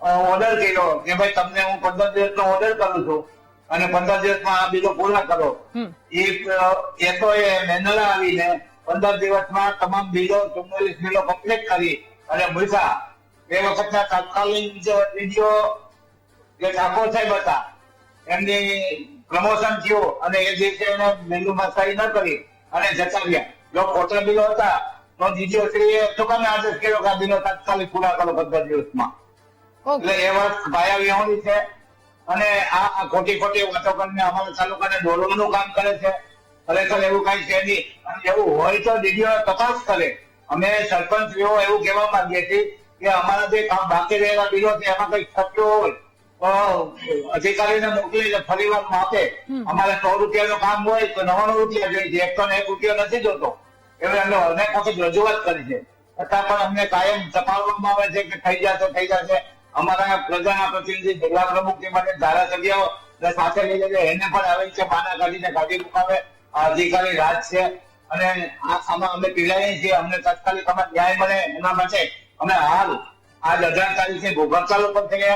ઓર્ડર કર્યો કે ભાઈ તમને હું 15 દિવસનો ઓર્ડર કરું છું અને 15 દિવસમાં આ બિલો પૂરા કરો. એ તો એ મેન્યુઅલ આવીને 15 દિવસમાં તમામ બિલો 44 બિલો કમ્પ્લીટ કરી અને મૂક્યા. એ વખતના તાત્કાલિક વિડીયો જે ઠાકોર સાહેબ હતા એમની પ્રમોશન થયું અને એ દિવસે એને મેન્યુમાં સહી ન કરી અને જતા રહ્યા. જો ખોટા બિલો હતા તો ડીજીઓશ્રીએ ચોખ્ખાને આદેશ કર્યો કે આ બિલો તાત્કાલિક પૂરા કરો 15 દિવસમાં. એટલે એ વાત પાયા વિહોણી છે અને આ ખોટી વાતો કરીને અમારા તાલુકાને દોરવાનું કામ કરે છે. ખરેખર એવું કઈ છે નહીં. અને એવું હોય તો ડીડીઓ તપાસ કરે. અમે સરપંચીઓ એવું કહેવા માંગીએ છીએ કે અમારા જે કામ બાકી રહેલા બિલો છે એમાં કઈ ખર્ચો હોય તો અધિકારીને મોકલીને ફરી વાર આપે. અમારે 100 રૂપિયાનું કામ હોય તો 99 રૂપિયા જોઈએ છે, 101 રૂપિયા નથી જોતો. એવી અમને અનેક વખત રજૂઆત કરી છે, છતાં પણ અમને કાયમ ચપાવવામાં આવે છે કે થઈ જશે. અમારા પ્રજાના પ્રતિનિધિ, જિલ્લા પ્રમુખ માટે ધારાસભ્યો સાથે લઈ જશે, એને પણ આવે છે બાના કાઢીને કાઢી મુકાવે. આ અધિકારી રાજ છે અને આમાં અમે પીડાઈએ છીએ. અમને તાત્કાલિક અમારે ન્યાય મળે એના માટે અમે હાલ આજ 18 તારીખે ભૂગર્ભ ઉપર થઈએ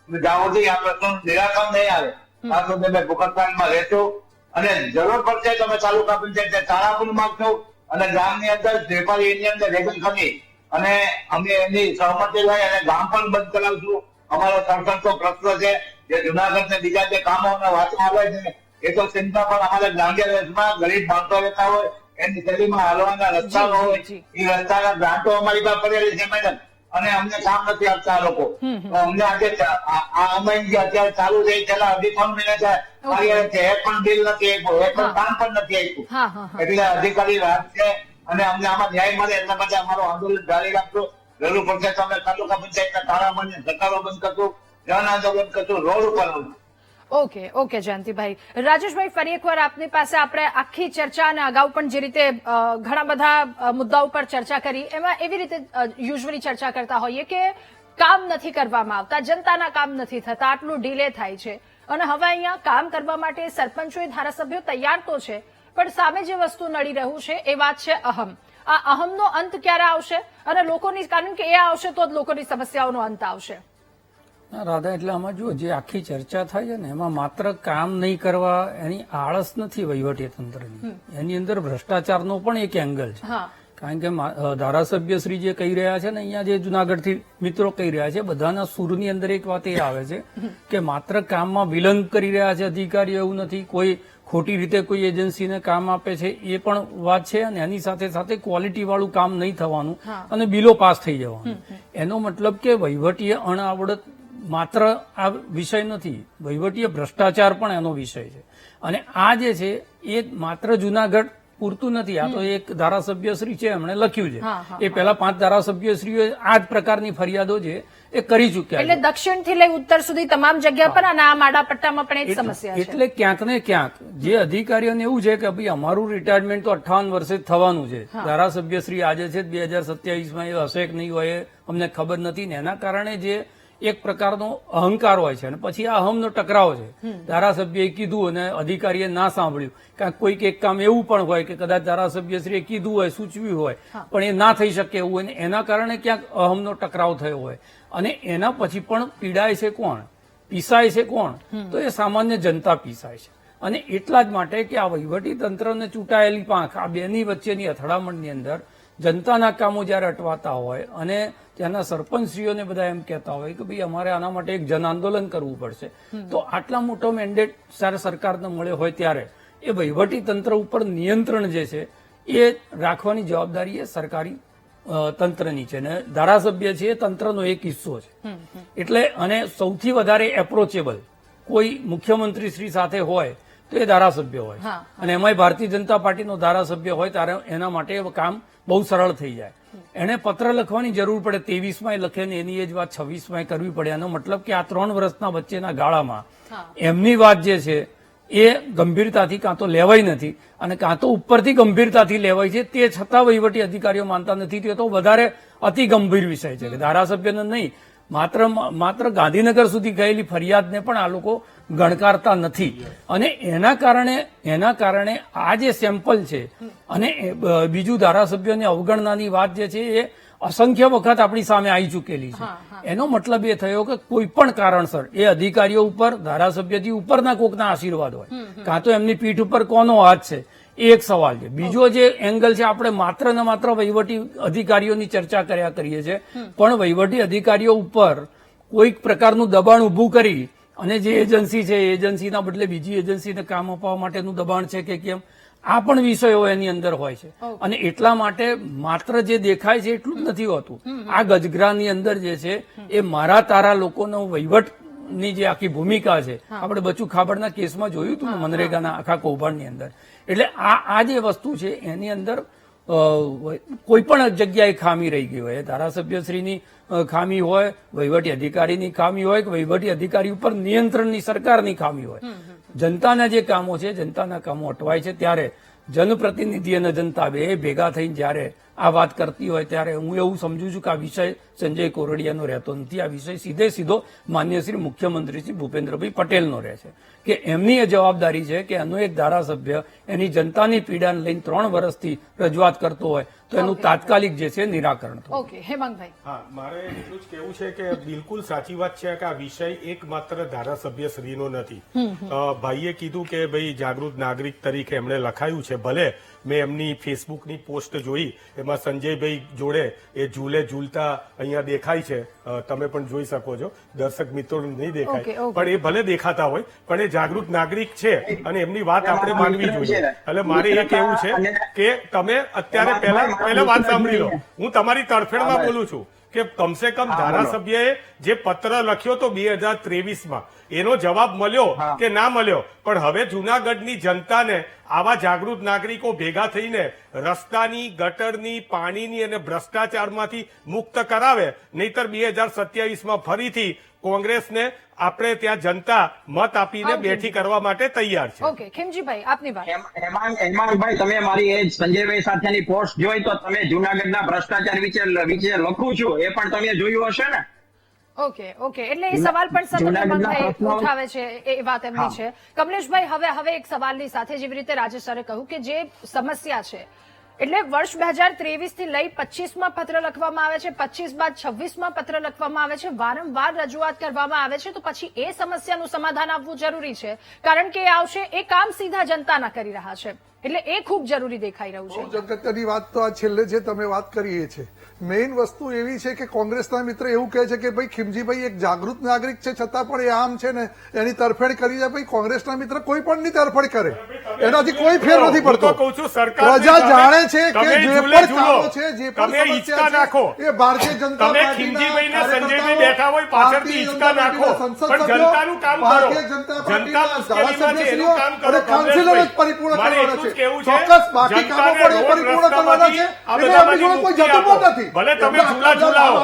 જ્યાં સુધી આ પ્રશ્નનું નિરાકરણ નહીં આવે ત્યાં સુધી અમે ભૂગર્ભમાં રહેશું અને જરૂર પડશે તો અમે તાલુકા પંચાયત તાળા પણ માંગશું અને ગામની અંદર વેપારી યુનિયન રેગન કરી અને અમે એની સહમતિ લઈ અને ગામ પણ બંધ કરાવશું. અમારો સરપંચનો પ્રશ્ન છે જે જુનાગઢ ને બીજા જે કામો અમે વાંચવા આવે છે એ તો ચિંતા પણ અમારા ગ્રામ્ય દેશમાં ગરીબ માણસો રહેતા હોય એની શેરીમાં હાલવાના રસ્તા હોય એ રસ્તાના ગ્રાન્ટો અમારી પાસે પડેલી છે મેડમ અને અમને કામ નથી આપતા લોકો. અમને આજે અમે અત્યારે ચાલુ થઈ છેલ્લા 2-3 મહિના કાર્યરત છે, એક પણ બિલ નથી આપ્યું, એક પણ કામ પણ નથી આપ્યું. એટલે અધિકારી રાજ છે અને અમને આમાં ન્યાય મળે એટલા માટે અમારું આંદોલન જારી રાખશું. જરૂર પડશે તો અમે તાલુકા પંચાયતના તાળા બંધ, સરકારો બંધ કરશું, જન આંદોલન કરશું, રોડ ઉપર આવશું.
ઓકે જયંતિભાઈ. રાજેશભાઈ, ફરી એકવાર આપની પાસે આપણે આખી ચર્ચા અને અગાઉ પણ જે રીતે ઘણા બધા મુદ્દાઓ પર ચર્ચા કરી એમાં એવી રીતે યુઝ્યુઅલી ચર્ચા કરતા હોઈએ કે કામ નથી કરવામાં આવતા, જનતાના કામ નથી થતા, આટલું ડીલે થાય છે અને હવે અહીંયા કામ કરવા માટે સરપંચો, ધારાસભ્યો તૈયાર તો છે પણ સામે જે વસ્તુ નડી રહ્યું છે એ વાત છે અહમ. આ અહમનો અંત ક્યારે આવશે અને લોકોની, કારણ કે એ આવશે તો જ લોકોની સમસ્યાઓનો અંત આવશે.
રાધા, એટલે આમાં જુઓ, જે આખી ચર્ચા થાય છે ને એમાં માત્ર કામ નહીં કરવા એની આળસ નથી વહીવટી તંત્રની, એની અંદર ભ્રષ્ટાચારનો પણ એક એંગલ છે.
હા,
કારણ કે ધારાસભ્ય શ્રી જે કહી રહ્યા છે ને, અહીંયા જે જુનાગઢથી મિત્રો કહી રહ્યા છે, બધાના સૂરની અંદર એક વાત એ આવે છે કે માત્ર કામમાં વિલંબ કરી રહ્યા છે અધિકારીઓ, એવું નથી. કોઈ ખોટી રીતે કોઈ એજન્સીને કામ આપે છે એ પણ વાત છે, અને એની સાથે સાથે ક્વોલિટી વાળું કામ નહીં થવાનું અને બિલો પાસ થઈ જવાનું. એનો મતલબ કે વહીવટીય અણઆવડત માત્ર આ વિષય નથી, વહીવટીય ભ્રષ્ટાચાર પણ એનો વિષય છે. અને આ જે છે એ માત્ર જુનાગઢ પૂરતું નથી. આ તો એક ધારાસભ્ય શ્રી છે, એમણે લખ્યું છે. એ પહેલા 5 ધારાસભ્યશ્રીઓ આ જ પ્રકારની ફરિયાદો છે એ કરી ચૂક્યા છે.
એટલે દક્ષિણથી લઈ ઉત્તર સુધી તમામ જગ્યા પર અને આ માડાપટ્ટામાં પણ એ જ સમસ્યા છે.
એટલે ક્યાંક ને ક્યાંક જે અધિકારીઓને એવું છે કે ભાઈ અમારું રિટાયરમેન્ટ તો 58 વર્ષે જ થવાનું છે, ધારાસભ્ય શ્રી આજે છે 2027માં એ હશે કે નહીં હોય અમને ખબર નથી, ને એના કારણે જે એક પ્રકારનો અહંકાર હોય છે અને પછી આ અહમનો ટકરાવ છે. ધારાસભ્યએ કીધું અને અધિકારીએ ના સાંભળ્યું. કારણ કોઈક એક કામ એવું પણ હોય કે કદાચ ધારાસભ્યશ્રીએ કીધું હોય, સૂચવ્યું હોય, પણ એ ના થઈ શકે એવું હોય, એના કારણે ક્યાંક અહમનો ટકરાવ થયો હોય. અને એના પછી પણ પીડાય છે કોણ, પીસાય છે કોણ? તો એ સામાન્ય જનતા પીસાય છે. અને એટલા જ માટે કે આ વહીવટી તંત્રને ચૂંટાયેલી પાંખ, આ બેની વચ્ચેની અથડામણની અંદર જનતાના કામો જયારે અટવાતા હોય અને ત્યાંના સરપંચશ્રીઓને બધા એમ કહેતા હોય કે ભાઈ અમારે આના માટે એક જન આંદોલન કરવું પડશે, તો આટલા મોટો મેન્ડેટ જ્યારે સરકારને મળ્યો હોય ત્યારે એ વહીવટી તંત્ર ઉપર નિયંત્રણ જે છે એ રાખવાની જવાબદારી એ સરકારી તંત્રની છે, ને ધારાસભ્ય છે એ તંત્રનો એક હિસ્સો છે. એટલે અને સૌથી વધારે એપ્રોચેબલ કોઈ મુખ્યમંત્રી શ્રી સાથે હોય તો એ ધારાસભ્ય હોય, અને એમાંય ભારતીય જનતા પાર્ટીનો ધારાસભ્ય હોય ત્યારે એના માટે કામ બહુ સરળ થઈ જાય. એને પત્ર લખવાની જરૂર પડે, 23માં લખે ને એની એ જ વાત 26માં કરવી પડે. એનો મતલબ કે આ 3 વર્ષના વચ્ચેના ગાળામાં એમની વાત જે છે એ ગંભીરતાથી કાં તો લેવાય નથી, અને કાં તો ઉપરથી ગંભીરતાથી લેવાય છે, તે છતાં વહીવટી અધિકારીઓ માનતા નથી. તે તો વધારે અતિ ગંભીર વિષય છે કે ધારાસભ્યને નહીં, માત્ર ગાંધીનગર સુધી ગયેલી ફરિયાદને પણ આ લોકો ગણકારતા નથી. અને એના કારણે આ જે સેમ્પલ છે અને બીજું ધારાસભ્યોને અવગણનાની વાત જે છે એ અસંખ્ય વખત આપણી સામે આવી ચૂકેલી છે. એનો મતલબ એ થયો કે કોઈ પણ કારણસર એ અધિકારીઓ ઉપર ધારાસભ્યથી ઉપરના કોકના આશીર્વાદ હોય, કાં તો એમની પીઠ ઉપર કોનો હાથ છે એ એક સવાલ છે. બીજો જે એંગલ છે, આપણે માત્ર ને માત્ર વહીવટી અધિકારીઓની ચર્ચા કર્યા કરીએ છીએ, પણ વહીવટી અધિકારીઓ ઉપર કોઈક પ્રકારનું દબાણ ઉભું કરી અને જે એજન્સી છે એ એજન્સીના બદલે બીજી એજન્સીને કામ અપાવવા માટેનું દબાણ છે કે કેમ, આ પણ વિષયો એની અંદર હોય છે. અને એટલા માટે માત્ર જે દેખાય છે એટલું જ નથી હોતું. આ ગજગરાની અંદર જે છે એ મારા તારા લોકોનો વહીવટ ની જે આખી ભૂમિકા છે, આપણે બચુ ખાબડના કેસમાં જોયું હતું ને, મનરેગાના આખા કૌભાંડની અંદર. એટલે આ જે વસ્તુ છે એની અંદર કોઈ પણ જગ્યાએ ખામી રહી ગઈ હોય, ધારાસભ્યશ્રીની ખામી હોય, વહીવટી અધિકારીની ખામી હોય કે વહીવટી અધિકારી ઉપર નિયંત્રણની સરકારની ખામી હોય, જનતાના જે કામો છે, જનતાના કામો અટવાય છે ત્યારે જનપ્રતિનિધિ અને જનતા બે ભેગા થઈને જયારે આ વાત કરતી હોય ત્યારે હું એવું સમજુ છું કે આ વિષય સંજય કોરડિયાનો રહેતો નથી. આ વિષય સીધો માન્ય શ્રી મુખ્યમંત્રી શ્રી ભૂપેન્દ્રભાઈ પટેલનો રહે છે કે એમની એ જવાબદારી છે કે એનો એક ધારાસભ્ય એની જનતાની પીડાને લઈને 3 વર્ષથી રજૂઆત કરતો હોય તો એનું તાત્કાલિક જે છે નિરાકરણ થવું.
ઓકે, હેમાંગભાઈ.
હા, મારે એટલું જ કહેવું છે કે બિલકુલ સાચી વાત છે કે આ વિષય એકમાત્ર ધારાસભ્ય શ્રીનો નથી. ભાઈએ કીધું કે ભાઈ જાગૃત નાગરિક તરીકે એમણે લખાયું છે, ભલે મેં એમની ફેસબુકની પોસ્ટ જોઈ, એમાં સંજયભાઈ જોડે એ ઝૂલતા અહીંયા દેખાય છે, તમે પણ જોઈ શકો છો, દર્શક મિત્રો નહીં દેખાય પણ એ ભલે દેખાતા હોય, પણ એ જાગૃત નાગરિક છે અને એમની વાત આપણે માનવી જોઈએ. એટલે મારે એ કહેવું છે કે તમે અત્યારે પહેલા વાત સાંભળી લો, હું તમારી તરફેણમાં બોલું છું કે કમસે કમ ધારાસભ્યએ જે પત્ર લખ્યો તો 2023માં એનો જવાબ મળ્યો કે ના મળ્યો, પણ હવે જૂનાગઢની જનતાને આવા જાગૃત નાગરિકો ભેગા થઈને રસ્તાની, ગટરની, પાણીની અને ભ્રષ્ટાચારમાંથી મુક્ત કરાવે, નહીતર 2027માં ફરીથી કોંગ્રેસને આપણે ત્યાં જનતા મત આપીને બેઠી કરવા માટે તૈયાર છે.
ઓકે, ખીમજીભાઈ આપની વાત.
હેમાંગભાઈ, તમે મારી એ સંજયભાઈ સાથેની પોસ્ટ જોઈ તો તમે જૂનાગઢના ભ્રષ્ટાચાર વિશે લખું છું એ પણ તમે જોયું હશે ને?
ઓકે એટલે એ સવાલ પણ સતત
જૂનાગઢના
હેમંતભાઈ
પ્રશ્નો-
ઉઠાવે છે એ વાત એમની છે. કમલેશભાઈ હવે એક સવાલની સાથે જેવી રીતે રાજેશ સરે કહ્યું કે જે સમસ્યા છે એટલે વર્ષ 2023 થી લઈ 25માં પત્ર લખવામાં આવે છે, 25 બાદ 26માં પત્ર લખવામાં આવે છે, વારંવાર રજૂઆત કરવામાં આવે છે, તો પછી એ સમસ્યાનું સમાધાન આપવું જરૂરી છે કારણ કે એ આવશે એ કામ સીધા જનતાના કરી રહ્યા છે એટલે એ ખૂબ જરૂરી દેખાઈ રહ્યું છે.
બહુ અગત્યની વાત તો આ છેલ્લે જે તમે વાત કરી એ છે. મેઇન વસ્તુ એવી છે કે કોંગ્રેસના મિત્ર એવું કહે છે કે ભાઈ ખીમજીભાઈ એક જાગૃત નાગરિક છે છતાં પણ એ આમ છે ને એની તરફેણ કરી જાય. ભાઈ કોંગ્રેસના મિત્ર કોઈ પણ ની તરફેણ કરે એનાથી કોઈ ફેર નથી પડતો. પ્રજા જાણે છે કે જે પણ કામો છે જે પણ સમસ્યા છે એ ભારતીય જનતા
ખીમજીભાઈને સંજયભાઈ બેઠા હોય પાછળથી હિંચકા નાખો, પણ જનતાનું કામ કરો.
ભારતીય જનતા
જનતા મુશ્કેલીમાં છે એનું કામ કરો.
અને કાઉન્સિલરો જ પરિપૂર્ણ કરવાના છે. ચોક્કસ બાકી કામો પણ એ પરિપૂર્ણ કરવાના છે એટલે આપણી જોડે કોઈ જતું પણ નથી.
ભલે તમે ઝૂલાઓ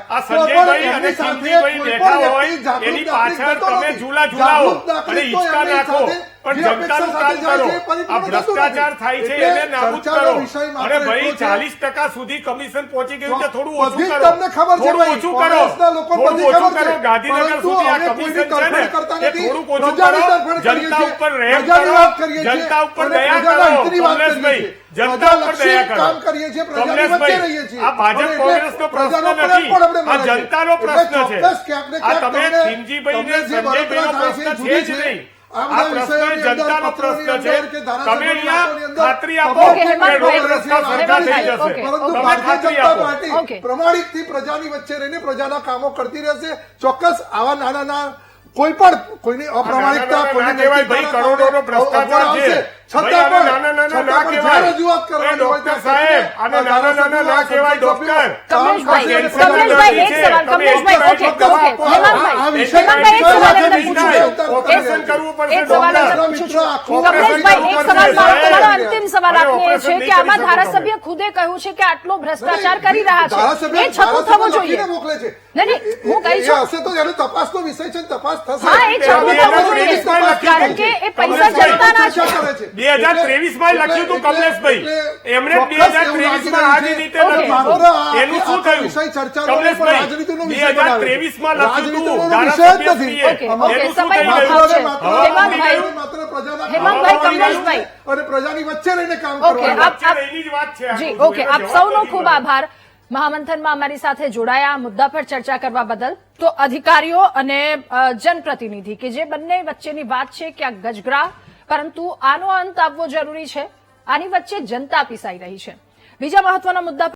આ સંજયભાઈ અને ખીમજીભાઈ બેઠા હોય એની પાછળ તમે ઝૂલાઓ અને હિંચકા નાખો, પણ જનતાનું કામ કરો. આ ભ્રષ્ટાચાર થાય છે એને નાબૂદ કરો. અને ભાઈ 40% સુધી કમિશન પહોંચી ગયું છે, થોડું ઓછું કરો, થોડું ઓછું કરો, થોડું ઓછું કરો. ગાંધીનગર સુધી આ કમિશન છે ને એ થોડુંક ઓછું કરો. જનતા ઉપર રહેમ કરો, જનતા ઉપર દયા કરો. કમલેશભાઈ જનતા ઉપર દયા કરો. કમલેશભાઈ આ ભાજપ કોંગ્રેસનો પ્રશ્ન નથી, આ જનતાનો પ્રશ્ન છે. આ તમે ખીમજીભાઈ ને સંજયભાઈનો પ્રશ્ન છે જ નહીં, આ પ્રશ્ન જનતાનો પ્રશ્ન છે. તમે અહીંયા ખાતરી આપો કે રોડ રસ્તા સરખા થઈ જશે.
પરંતુ
તમે
ભારતીય
ખાતરી
જનતા
આપો.
પાર્ટી પ્રમાણિકથી પ્રજાની વચ્ચે રહીને પ્રજાના કામો કરતી રહેશે. ચોક્કસ આવા નાના કોઈ પણ કોઈની અપ્રામાણિકતા
ના કહેવાય ભાઈ, કરોડોનો ભ્રષ્ટાચાર છે. ભાઈ આને નાના ના કહેવાય.
રજૂઆત કરવાની હોય
ડોક્ટર સાહેબ આને નાના ના કહેવાય. ડોક્ટર
કમલેશભાઈ એક સવાલ, કમલેશભાઈ ઓકે હેમંતભાઈ એક સવાલ અંદર પૂછું.
ઓપરેશન કરવું પડશે.
એક સવાલ અંદર પૂછું છું. કમલેશભાઈ એક સવાલ મારો અંતિમ સવાલ આપને એ છે કે આમાં ધારાસભ્ય ખુદે કહ્યું છે કે આટલો ભ્રષ્ટાચાર કરી રહ્યા છે, એ છતું થવું જોઈએ.
મોકલે છે.
નહીં હું કહી છું
હશે તો એનો તપાસનો વિષય છે, તપાસ થશે.
હા એ છતું થવું જોઈએ કારણ કે એ પૈસા જનતાના છે.
2023 માં લખ્યું હતું કમલેશભાઈ, એમણે 2023 માં આ જ રીતે લખ્યું. એનું શું થયું કમલેશભાઈ? 2023 માં લખ્યું હતું ધારાસભ્યશ્રીએ. એનું શું થઈ ગયું?
હેમંતભાઈ, કમલેશભાઈ
અને પ્રજાની વચ્ચે રહીને કામ
ઓકે
કરવાનું.
એની જ વાત છે.
જી ઓકે આપ સૌનો ખૂબ આભાર મહામંથનમાં અમારી સાથે જોડાયા આ મુદ્દા પર ચર્ચા કરવા બદલ. તો અધિકારીઓ અને જનપ્રતિનિધિ કે જે બંને વચ્ચેની વાત છે ક્યાંક ગજગરા, પરંતુ આનો અંત આવવો જરૂરી છે. આની વચ્ચે જનતા પીસાઈ રહી છે. બીજા મહત્વના મુદ્દા